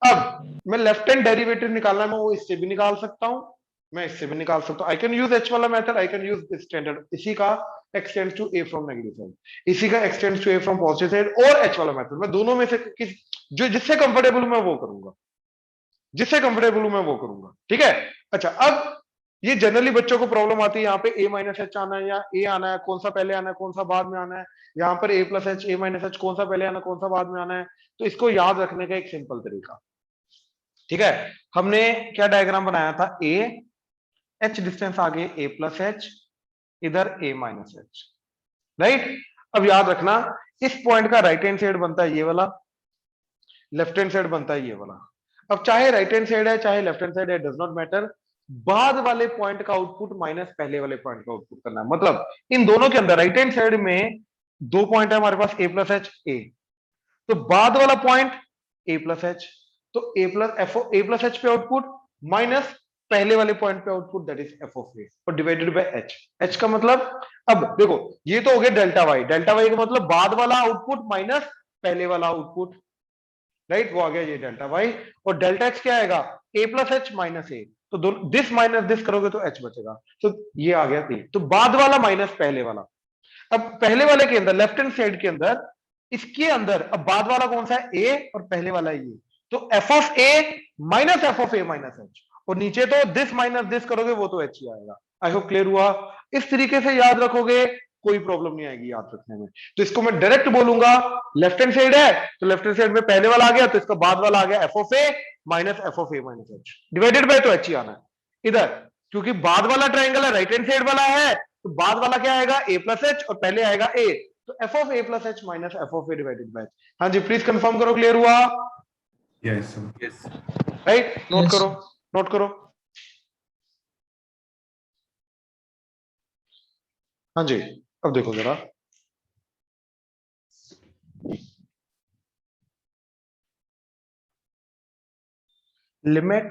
अब मैं लेफ्ट हैंड डेरिवेटिव निकालना है, मैं वो इससे भी निकाल सकता हूं, मैं इससे भी निकाल सकता हूं। आई कैन यूज एच वाला method, I can use standard, इसी का x tends to a from negative side, इसी का x tends to a from positive side, और एच वाला मेथड। मैं दोनों में से जो जिससे कंफर्टेबल हूं मैं वो करूंगा, जिससे कंफर्टेबल हूं मैं वो करूंगा। ठीक है। अच्छा, अब ये जनरली बच्चों को प्रॉब्लम आती है, यहाँ पे a माइनस एच आना है या a आना है, कौन सा पहले आना है कौन सा बाद में आना है, यहाँ पर a plus H a minus H कौन सा पहले आना है कौन सा बाद में आना है। तो इसको याद रखने का एक सिंपल तरीका, ठीक है, हमने क्या डायग्राम बनाया था, a h डिस्टेंस आगे a प्लस एच, इधर a माइनस एच, राइट। अब याद रखना इस पॉइंट का राइट हैंड साइड बनता है ये वाला, लेफ्ट हैंड साइड बनता है ये वाला। अब चाहे राइट हैंड साइड है चाहे लेफ्ट हैंड साइड है, डज नॉट मैटर, बाद वाले पॉइंट का आउटपुट माइनस पहले वाले पॉइंट का आउटपुट करना है। मतलब इन दोनों के अंदर राइट हैंड साइड में दो पॉइंट है हमारे पास, a प्लस एच ए, तो बाद वाला पॉइंट a प्लस एच, तो a प्लस एच पे आउटपुट माइनस पहले वाले पॉइंट पे output, that is f of a, और डिवाइडेड बाय h। h का मतलब, अब देखो ये तो हो गया डेल्टा y, डेल्टा y का मतलब बाद वाला आउटपुट माइनस पहले वाला आउटपुट, राइट, वो आ गया ये डेल्टा y। और डेल्टा x क्या आएगा, a प्लस एच माइनस ए, तो दोनों दिस माइनस दिस करोगे तो h बचेगा, तो ये आ गया a, तो बाद वाला माइनस पहले वाला। अब पहले वाले के अंदर लेफ्ट हैंड साइड के अंदर, इसके अंदर अब बाद वाला कौन सा है, a, और पहले वाला है ये, तो f of a minus f of a minus h, और नीचे तो दिस माइनस दिस करोगे वो तो h ही आएगा। आई होप क्लियर हुआ। इस तरीके से याद रखोगे, कोई प्रॉब्लम नहीं आएगी याद रखने में। तो इसको मैं डायरेक्ट बोलूंगा, लेफ्ट हैंड साइड है तो लेफ्ट हैंड साइड में पहले वाला आ गया, तो इसका बाद वाला आ गया f of a minus f of a minus h, divided bye तो h ही आना है इधर, क्योंकि बाद वाला ट्राइंगल है राइट हैंड साइड वाला है, तो बाद वाला क्या आएगा, a प्लस एच, और पहले आएगा a, तो f of a plus h minus f of a divided bye. हाँ जी, प्लीज कंफर्म करो, क्लियर हुआ? Yes, sir. Yes. Right, note Yes. करो, नोट करो। हाँ जी, अब देखो जरा, लिमिट,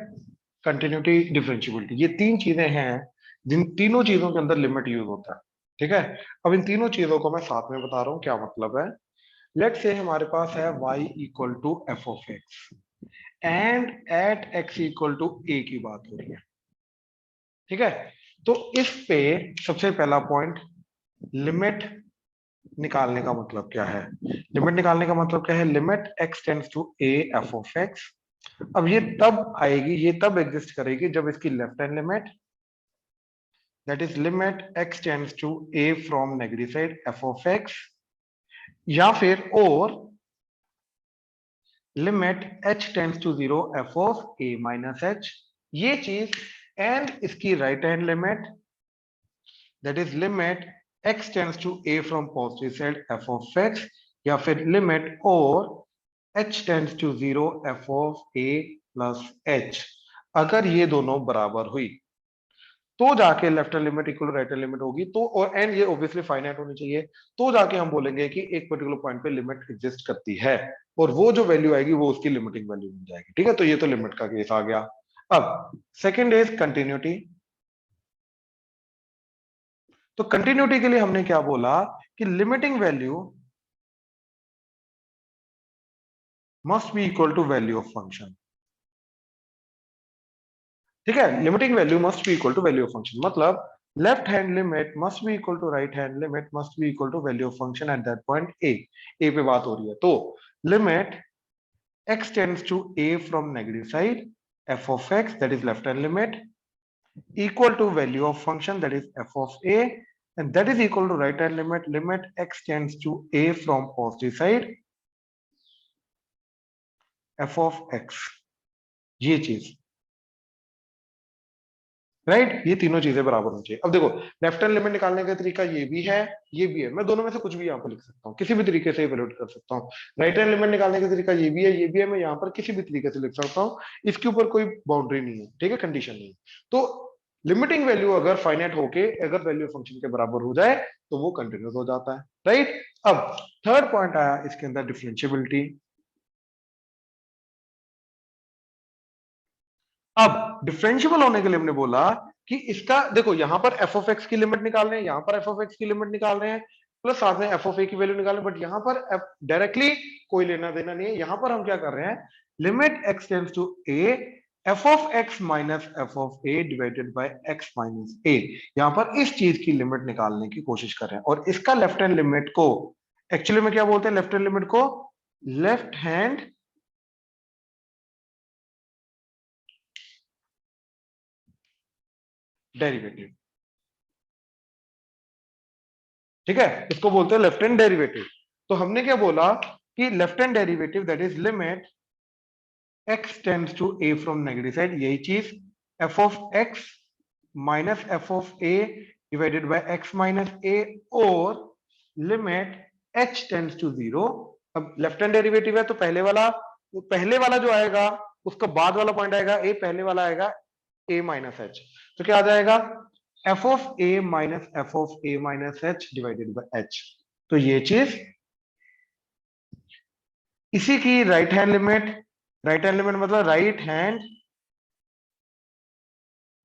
कंटिन्यूटी, डिफरेंशिएबिलिटी, ये तीन चीजें हैं जिन तीनों चीजों के अंदर लिमिट यूज होता है। ठीक है। अब इन तीनों चीजों को मैं साथ में बता रहा हूं क्या मतलब है। लेट्स से हमारे पास है y equal to f of x and at x equal to a की बात हो रही है। ठीक है। तो इस पे सबसे पहला पॉइंट, लिमिट निकालने का मतलब क्या है, लिमिट निकालने का मतलब क्या है, limit x tends to a f of x. अब ये तब आएगी, ये तब एग्जिस्ट करेगी जब इसकी left hand limit, that is limit x tends to a from negative side f of x, या फिर और limit h tends to 0 f of a minus h, ये चीज, एंड इसकी right hand limit that is limit x tends to a from positive side f of x, या फिर limit और h tends to 0 f of a plus h। अगर ये दोनों बराबर हुई तो जाके left hand limit equal right hand limit होगी, तो और एंड ये ऑब्वियसली फाइनाइट होनी चाहिए, तो जाके हम बोलेंगे कि एक पर्टिकुलर पॉइंट पे लिमिट एग्जिस्ट करती है, और वो जो वैल्यू आएगी वो उसकी लिमिटिंग वैल्यू बन जाएगी। ठीक है, तो ये तो लिमिट का केस आ गया। अब सेकंड इज कंटिन्यूटी। तो कंटिन्यूटी के लिए हमने क्या बोला कि limiting value must be equal to value of function. ठीक है, limiting value must be equal to value of function, मतलब left hand limit must be equal to right hand limit must be equal to value of function at that point a पे बात हो रही है। तो limit x tends to a from negative side f of x, that is left hand limit, equal to value of function, that is f of a, and that is equal to right hand limit, limit x tends to a from positive side f of x। ये चीज right, ये तीनों चीजें बराबर होनी चाहिए। अब देखो, लेफ्ट हैंड लिमिट निकालने का तरीका ये भी है, ये भी है, मैं दोनों में से कुछ भी यहाँ पर लिख सकता हूँ, किसी भी तरीके से इवैल्यूएट कर सकता हूँ। राइट हैंड लिमिट निकालने का तरीका ये भी है, ये भी है, मैं यहाँ पर किसी भी तरीके से लिख सकता हूँ, इसके ऊपर कोई बाउंड्री नहीं है। ठीक है, कंडीशन नहीं है। तो लिमिटिंग वैल्यू अगर फाइनाइट होके अगर वैल्यू फंक्शन के बराबर हो जाए तो वो कंटिन्यूस हो जाता है। राइट, अब थर्ड पॉइंट आया इसके अंदर, डिफरेंशियबिलिटी। अब डिफरेंशियबल होने के लिए हमने बोला कि इसका देखो, यहां पर एफ ऑफ एक्स की लिमिट निकाल रहे हैं, यहां पर एफ ऑफ एक्स की लिमिट निकाल रहे हैं, प्लस साथ में एफ ऑफ ए की वैल्यू निकाल रहे हैं, बट यहां पर डायरेक्टली कोई लेना देना नहीं है। यहां पर हम क्या कर रहे हैं, limit x tends to a f of x minus f of a divided by x minus a, यहां पर इस चीज की लिमिट निकालने की कोशिश कर रहे हैं। और इसका लेफ्ट हैंड लिमिट को एक्चुअली में क्या बोलते हैं, लेफ्ट हैंड लिमिट को लेफ्ट हैंड डेरिवेटिव। ठीक है, इसको बोलते हैं लेफ्ट हैंड डेरिवेटिव। तो हमने क्या बोला कि left hand derivative that is limit x tends to a from negative side, यही चीज f of x minus f of a divided by x minus a, और लिमिट h टेंड्स टू 0। अब left hand derivative है तो पहले वाला जो आएगा उसका बाद वाला पॉइंट आएगा a, पहले वाला आएगा a माइनस h, तो क्या आ जाएगा f of a minus f of a minus h divided by h। तो ये चीज इसी की राइट हैंड लिमिट मतलब राइट हैंड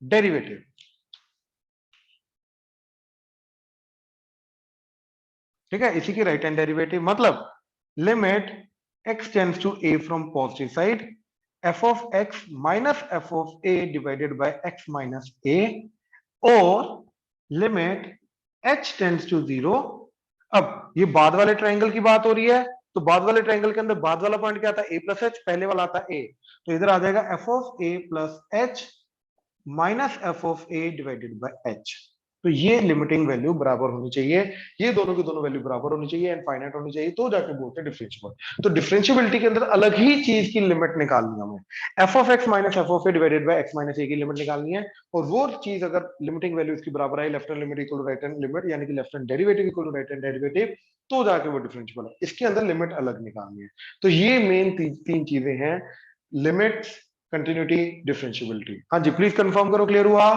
डेरिवेटिव। ठीक है, इसी की राइट हैंड डेरिवेटिव मतलब limit x tends to a from positive side f of x minus f of a divided by x minus a, और लिमिट h टेंड्स टू 0। अब ये बाद वाले ट्रायंगल की बात हो रही है, तो बाद वाले ट्रायंगल के अंदर बाद वाला पॉइंट क्या आता है, a प्लस h, पहले वाला आता है a, तो इधर आ जाएगा f of a plus h minus f of a divided by h। तो ये लिमिटिंग वैल्यू बराबर होनी चाहिए, ये दोनों की दोनों वैल्यू बराबर होनी चाहिए, इनफाइनाइट होनी चाहिए, तो जाके बोलते हैं डिफरेंशियबल। तो डिफरेंशियबिलिटी के अंदर अलग ही चीज की लिमिट निकालनी है हमें, f of x minus f of a divided by x minus a की लिमिट निकालनी है, और वो चीज अगर लिमिटिंग वैल्यू इसकी बराबर आई, left hand limit equal to right hand limit, यानी कि left hand derivative equal to right hand derivative, तो जाके वो डिफरेंशियबल है। इसके अंदर लिमिट अलग निकालनी है। तो ये मेन तीन चीजें हैं, लिमिट्स, कंटिन्यूटी, डिफरेंशियबिलिटी। हाँ जी, प्लीज कंफर्म करो, क्लियर हुआ?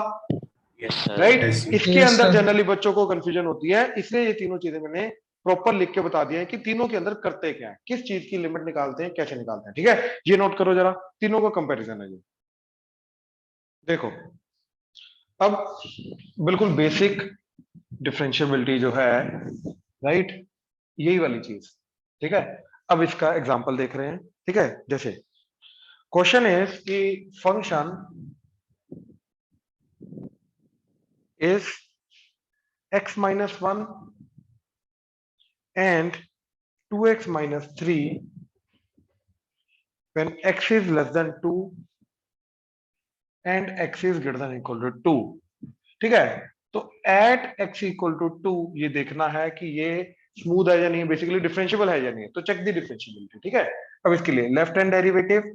राइट, इसके अंदर जनरली बच्चों को कंफ्यूजन होती है, इसलिए ये तीनों चीजें मैंने प्रॉपर लिख के बता दिया है कि तीनों के अंदर करते क्या है, किस चीज की लिमिट निकालते हैं, कैसे निकालते हैं। ठीक है, ये नोट करो जरा, तीनों का कंपैरिजन है ये। देखो, अब बिल्कुल बेसिक डिफरेंशियबिलिटी जो है, राइट, यही वाली चीज। ठीक है, अब इसका एग्जांपल देख रहे हैं। ठीक है, जैसे क्वेश्चन इज कि function is x minus 1 and 2x minus 3 when x is less than 2 and x is greater than equal to 2। ठीक है, तो at x equal to 2 ये देखना है कि ये स्मूथ है या नहीं, बेसिकली डिफरेंशियबल है या नहीं, तो चेक द डिफरेंशियबिलिटी। ठीक है, अब इसके लिए लेफ्ट हैंड डेरिवेटिव।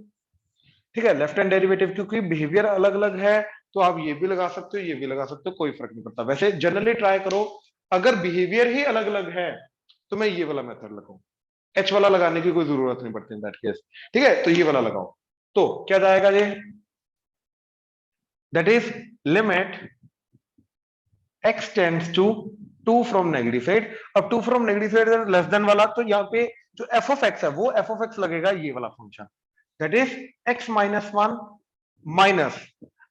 ठीक है, लेफ्ट हैंड डेरिवेटिव क्योंकि बिहेवियर अलग अलग है, तो आप ये भी लगा सकते हो, ये भी लगा सकते हो, कोई फर्क नहीं पड़ता। वैसे जनरली ट्राई करो, अगर बिहेवियर ही अलग अलग है तो मैं ये वाला मेथड लगाऊं, एच वाला लगाने की कोई जरूरत नहीं पड़ती इन दैट केस। ठीक है, तो ये वाला लगाओ। तो क्या जाएगा ये, that is limit x tends to 2 from negative side. अब 2 from negative side less than वाला, तो यहाँ पे जो एफ ऑफ एक्स है वो एफ ऑफ एक्स लगेगा ये वाला function, that is x minus 1 minus,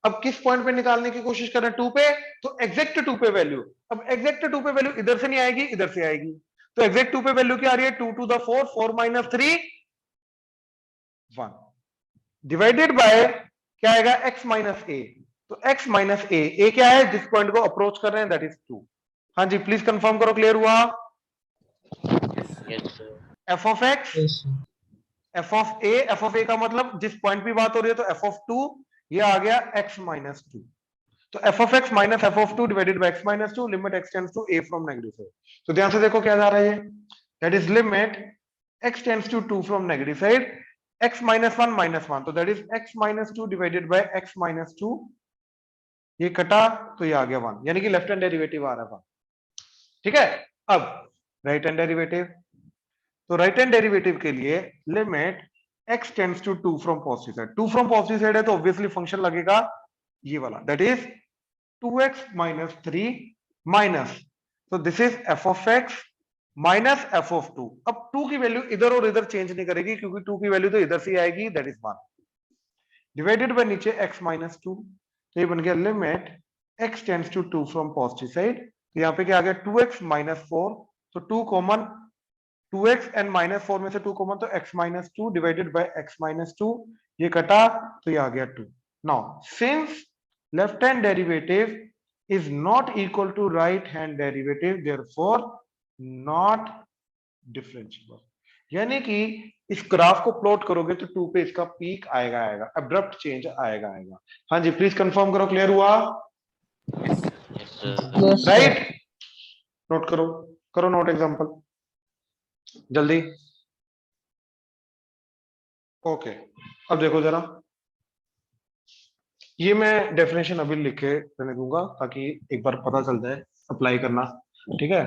अब किस पॉइंट पे निकालने की कोशिश कर रहे हैं, 2 पे, तो एग्जैक्ट 2 पे वैल्यू। अब एग्जैक्ट 2 पे वैल्यू इधर से नहीं आएगी, इधर से आएगी। तो एग्जैक्ट 2 पे वैल्यू क्या आ रही है, 2 to the 4, 4 minus 3 1 divided by क्या आएगा, x माइनस ए। तो x माइनस ए क्या है, जिस पॉइंट को अप्रोच कर रहे हैं, दैट इज 2। हाँ जी, प्लीज कंफर्म करो, क्लियर हुआ? Yes, sir. F of x, Yes, sir. F of a का मतलब जिस पॉइंट पे बात हो रही है, तो एफ ऑफ 2 ये आ गया x माइनस 2। तो f of x minus f of 2 divided by x minus 2, limit x tends to a from negative side. तो ध्यान से देखो क्या जा रहा है ये, that is limit x tends to 2 from negative side, x minus 1 minus 1, तो that is x minus 2 divided by x minus 2, ये कटा तो ये आ गया 1, यानी कि लेफ्ट हैंड डेरिवेटिव आ रहा है 1। ठीक है, अब राइट हैंड डेरिवेटिव, तो राइट हैंड डेरिवेटिव के लिए limit x tends to 2 from positive side, 2 from positive side है तो ऑब्वियसली फंक्शन लगेगा ये वाला, that is 2x minus 3 minus, so this is f of x minus f of 2। अब 2 की वैल्यू इधर और इधर चेंज नहीं करेगी, क्योंकि 2 की वैल्यू तो इधर से ही आएगी, दैट इज 1 डिवाइडेड बाय नीचे x minus 2। तो ये बन गया limit x tends to 2 from positive side, तो यहाँ पे क्या आ गया 2x minus 4, तो 2 कॉमन, 2x एंड माइनस 4 में से 2 कॉमन, तो x minus 2 divided by x minus 2, ये कटा तो ये आ गया 2। Now since left hand derivative is not equal to right hand derivative, therefore not differentiable। यानी कि इस ग्राफ को प्लॉट करोगे तो 2 पे इसका पीक आएगा, अब्रप्ट चेंज आएगा। हाँ जी, प्लीज कंफर्म करो, क्लियर हुआ? Yes, sir. Yes, sir. Right, note करो, करो नोट एग्जांपल जल्दी। ओके, अब देखो जरा, ये मैं डेफिनेशन अभी लिखे रहने दूंगा ताकि एक बार पता चल जाए अप्लाई करना। ठीक है,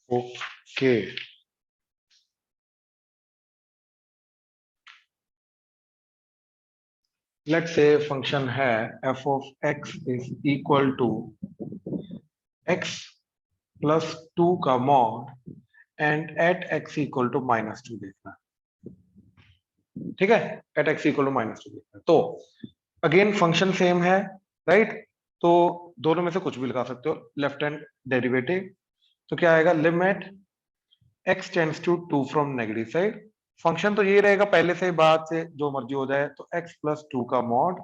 ओके, लेट्स से फंक्शन है f of x is equal to x plus 2 का mod and at x equal to minus 2 देखना। ठीक है, at x equal to minus 2 देखना। तो अगेन फंक्शन सेम है, राइट? तो दोनों में से कुछ भी लगा सकते हो, लेफ्ट हैंड डेरिवेटिव, तो क्या आएगा, limit x tends to 2 from negative side, function तो ये रहेगा पहले से, बाद से जो मर्जी हो जाए, तो x प्लस 2 का मॉड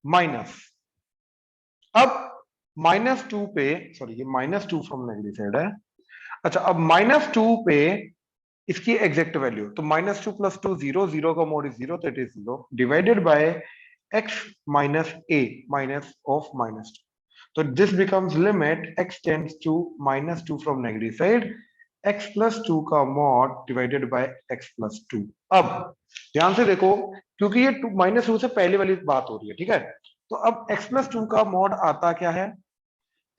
माइनस, अब -2 पे, सॉरी ये -2 फ्रॉम नेगेटिव साइड है। अच्छा, अब -2 पे इसकी एग्जैक्ट वैल्यू, तो -2 प्लस 2 0, 0 का mod is 0, that is 0 divided by x minus a minus of -2, तो this becomes limit x tends to -2 from negative side, x plus 2 का mod divided by x plus 2। अब ध्यान से देखो, क्योंकि ये -2 से पहले वाली बात हो रही है, ठीक है, तो अब x प्लस 2 का मॉड आता क्या है,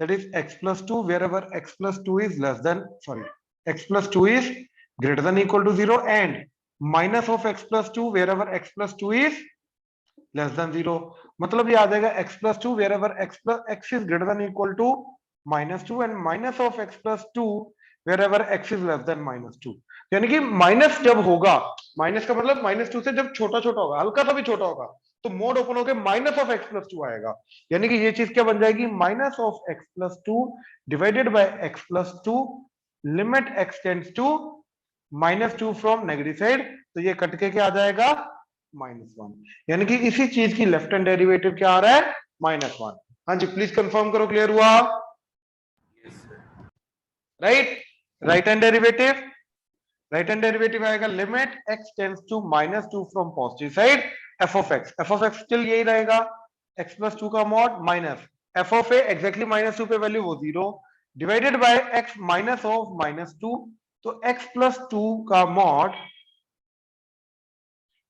that is x plus 2 wherever x plus 2 is less than, sorry, x plus 2 is greater than equal to 0 and minus of x plus 2 wherever x plus 2 is less than 0। मतलब ये आ जाएगा x plus 2 wherever x is greater than equal to -2 and minus of x plus 2 wherever x is less than -2। यानी कि minus जब होगा, minus का मतलब -2 से जब छोटा छोटा होगा, हल्का सा भी छोटा होगा, तो मोड ओपन होकर माइनस ऑफ एक्स प्लस 2 आएगा। यानी कि ये चीज क्या बन जाएगी, minus of x plus 2 divided by x plus 2, limit x tends to -2 from negative side, तो ये कट के क्या आ जाएगा, -1। यानी कि इसी चीज की लेफ्ट हैंड डेरिवेटिव क्या आ रहा है, -1। हाँ जी, प्लीज कंफर्म करो, क्लियर हुआ? Right, right hand derivative, right hand derivative आएगा limit x tends to -2 from positive side f of x still यही रहेगा, x प्लस 2 का mod minus f of a exactly -2 पे वैल्यू वो 0 divided by x minus of -2, तो x plus 2 का mod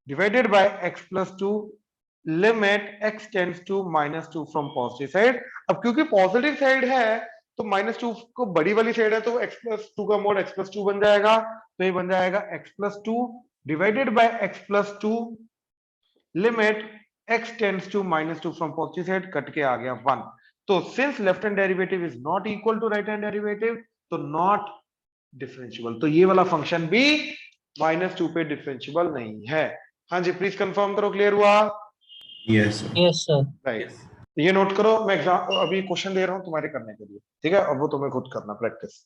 divided by x plus 2 limit x tends to -2 from positive side. अब क्योंकि positive side है तो -2 को बड़ी वाली साइड है, तो x प्लस 2 का मॉड x प्लस 2 बन जाएगा, तो ये बन जाएगा x plus 2 divided by x plus 2 limit x tends to -2 from positive side, कट के आ गया 1। तो since left hand derivative is not equal to right hand derivative, तो नॉट डिफरेंशिएबल, तो ये वाला फंक्शन भी -2 पे डिफरेंशिएबल नहीं है। हाँ जी, प्लीज कंफर्म करो, क्लियर हुआ? Yes, sir. Yes, sir. Right, ये नोट करो, मैं एग्जाम अभी क्वेश्चन दे रहा हूं तुम्हारे करने के लिए, ठीक है? अब वो तुम्हें खुद करना प्रैक्टिस।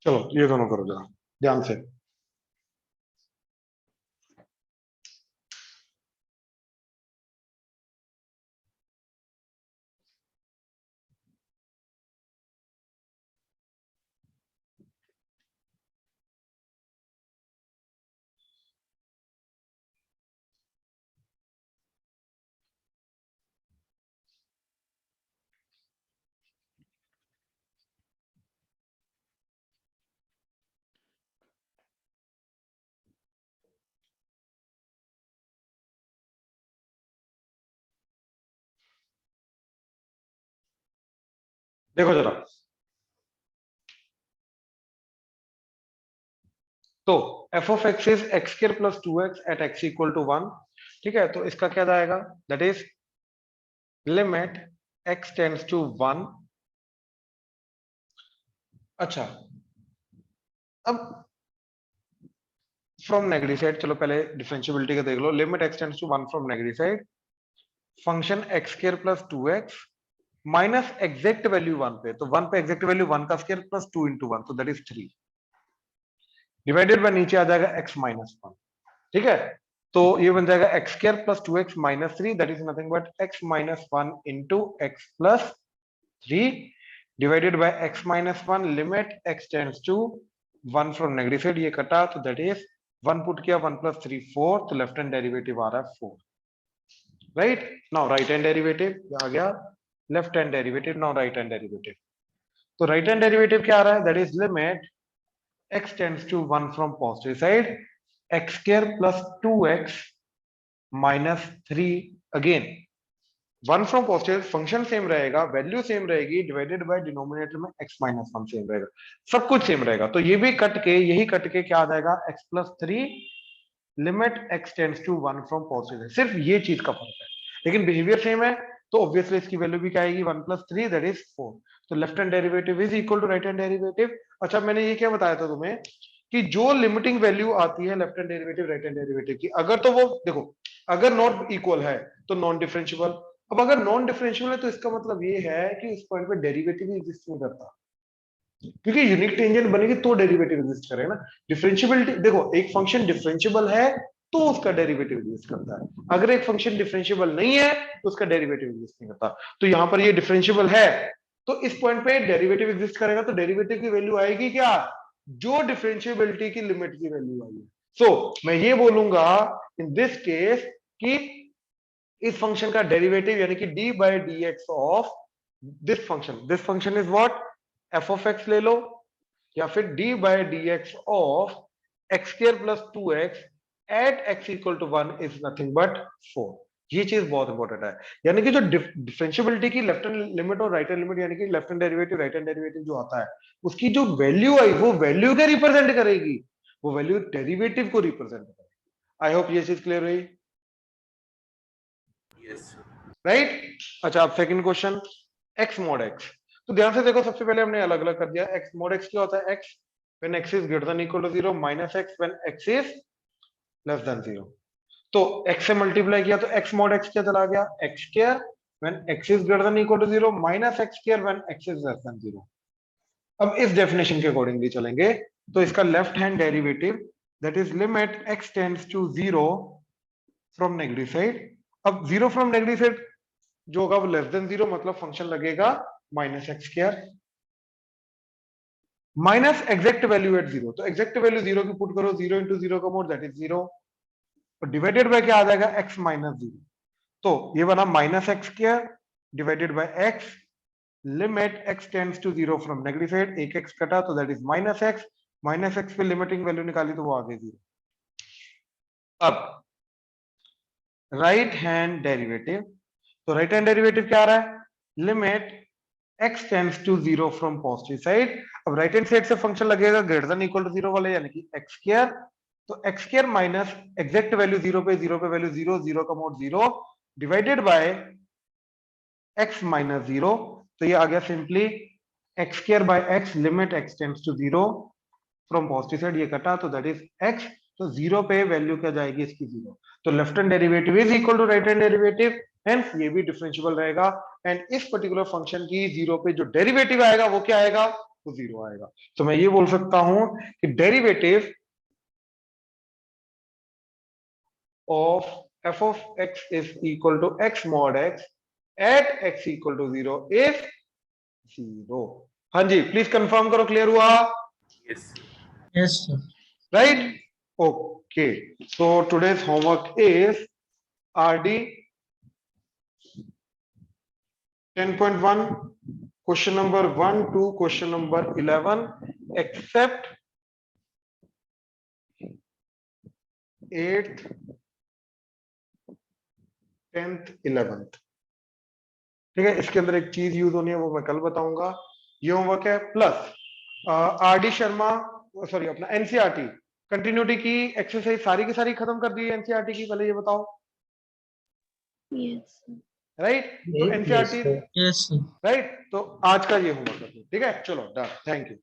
चलो ये दोनों करो जरा ध्यान से। देखो जरा, तो f of x is x square plus 2x at x equal to 1, ठीक है? तो इसका क्या जाएगा, that is limit x tends to 1। अच्छा, अब फ्रॉम नेगेटिव साइड, चलो पहले डिफरेंशिएबिलिटी का देख लो। Limit x tends to 1 from negative side, function x square plus 2x minus exact value 1 पे, तो 1 पे एग्जैक्ट वैल्यू 1 का स्क्वायर प्लस 2 इंटू 1, तो दैट इज 3 डिवाइडेड बाय नीचे आ जाएगा x माइनस 1, ठीक है? तो ये बन जाएगा x square plus 2x minus 3, that is nothing but x minus 1 into x plus 3 divided by x minus 1 limit x tends to 1 from negative side, ये कटा, तो दैट इज 1 पुट किया, 1 प्लस 3 4, तो लेफ्ट हैंड डेरिवेटिव आ रहा है 4, right? Now right hand derivative आ गया, left hand derivative, now right hand derivative. तो राइट हैंड डेरिवेटिव क्या आ रहा है, that is limit x tends to 1 from positive side, x square plus 2x minus 3, again 1 from positive, function same रहेगा, value same रहेगी, divided by denominator में x minus 1 same रहेगा, सब कुछ सेम रहेगा। तो ये भी कट के, यही कट के क्या आ जाएगा, x plus 3 limit x tends to 1 from positive, सिर्फ ये चीज का फर्क है, लेकिन बिहेवियर सेम है, तो ऑब्वियसली इसकी वैल्यू भी क्या आएगी, 1 प्लस 3 दैट इज 4। तो left hand derivative is equal to right hand derivative. अच्छा, मैंने ये क्या बताया था तुम्हें कि जो लिमिटिंग वैल्यू आती है left hand derivative right hand derivative की, अगर तो वो देखो, अगर नॉट इक्वल है तो नॉन डिफरेंशिएबल। अब अगर नॉन डिफरेंशिएबल है तो इसका मतलब ये है कि इस पॉइंट पे डेरिवेटिव ही एग्जिस्ट नहीं करता, क्योंकि यूनिक टेंजेंट बनेगी तो डेरिवेटिव एग्जिस्ट करेगा ना। डिफरेंशिएबिलिटी देखो, एक फंक्शन डिफरेंशिएबल है तो उसका डेरिवेटिव एग्जिस्ट करता है, अगर एक फंक्शन डिफरेंशिएबल नहीं है तो उसका डेरिवेटिव एग्जिस्ट नहीं करता। तो यहां पर ये डिफरेंशिएबल है तो इस पॉइंट पे डेरिवेटिव एग्जिस्ट करेगा, तो डेरिवेटिव की वैल्यू आएगी क्या, जो डिफरेंशिएबिलिटी की लिमिट की वैल्यू आई है। सो मैं ये बोलूंगा इन दिस केस कि इस फंक्शन का डेरिवेटिव यानी कि d by d x of this function is what, f of x ले लो, या फिर d by d x of x square plus 2x at x equal to 1 is nothing but 4। ये चीज बहुत इंपॉर्टेंट है। यानी कि जो डिफरेंशियबिलिटी की लेफ्ट हैंड लिमिट और राइट हैंड लिमिट, यानी कि left hand derivative right hand derivative जो आता है, उसकी जो वैल्यू आई वो वैल्यू क्या रिप्रेजेंट करेगी, वो वैल्यू डेरिवेटिव को रिप्रेजेंट करेगी। आई होप ये चीज क्लियर हुई, Yes. राइट। अच्छा, अब second question, x mod x। तो ध्यान से देखो, सबसे पहले हमने अलग अलग कर दिया। x mod x क्या होता है, x when x is greater than equal to 0 minus x when x is less than 0। तो x से मल्टीप्लाई किया तो x mod x क्या चला गया, x square when x is greater than equal to 0 minus x square when x is less than 0। अब इस definition के अकॉर्डिंगली चलेंगे तो इसका left hand derivative that is limit x tends to 0 from negative side. अब 0 from negative side जो होगा वो लेस देन 0, मतलब फंक्शन लगेगा minus x square minus exact value at 0। तो एग्जैक्ट वैल्यू 0 की पुट करो, 0 इंटू 0 का मोड दैट इज 0, और डिवाइडेड बाय क्या आ जाएगा, x माइनस 0। तो ये बना minus x square divided by x, limit x tends to 0 from negative side, एक x कटा तो that is minus x, minus x पे लिमिटिंग वैल्यू निकाली तो वो आ गई 0। अब राइट हैंड डेरिवेटिव, तो राइट हैंड डेरिवेटिव क्या आ रहा है, limit x tends to 0 from positive side. अब राइट हैंड साइड से फंक्शन लगेगा ग्रेटर देन इक्वल टू 0 वाले, यानी कि x स्क्वायर। तो x square minus exact value 0 पे वैल्यू 0, 0 का mod 0 divided by x minus 0। तो ये आ गया simply x square by x, limit x tends to 0 from positive side, ये कटा तो दैट इज x। तो 0 पे वैल्यू क्या जाएगी इसकी 0। तो left hand derivative is equal to right hand derivative, hence ये भी डिफरेंशिएबल रहेगा। एंड इस पर्टिकुलर फंक्शन की 0 पे जो डेरिवेटिव आएगा वो क्या आएगा, वो 0 आएगा। तो मैं ये बोल सकता हूं कि derivative of f of x is equal to x mod x at x equal to 0 is 0। हाँ जी, प्लीज कंफर्म करो, क्लियर हुआ, Yes. Yes, sir. right? Okay, so today's homework is RD 10.1, question number 1 to question number 11 except 8th 10th 11th। ठीक है, इसके अंदर एक चीज यूज होनी है वो मैं कल बताऊंगा। ये होमवर्क है प्लस आरडी शर्मा, सॉरी अपना एनसीईआरटी कंटिन्यूटी की एक्सरसाइज सारी की सारी खत्म कर दी है एनसीईआरटी की, पहले ये बताओ, Yes. राइट? तो एनसीईआरटी, Yes, sir. राइट? तो आज का ये होमवर्क है, ठीक है, चलो डन, थैंक यू।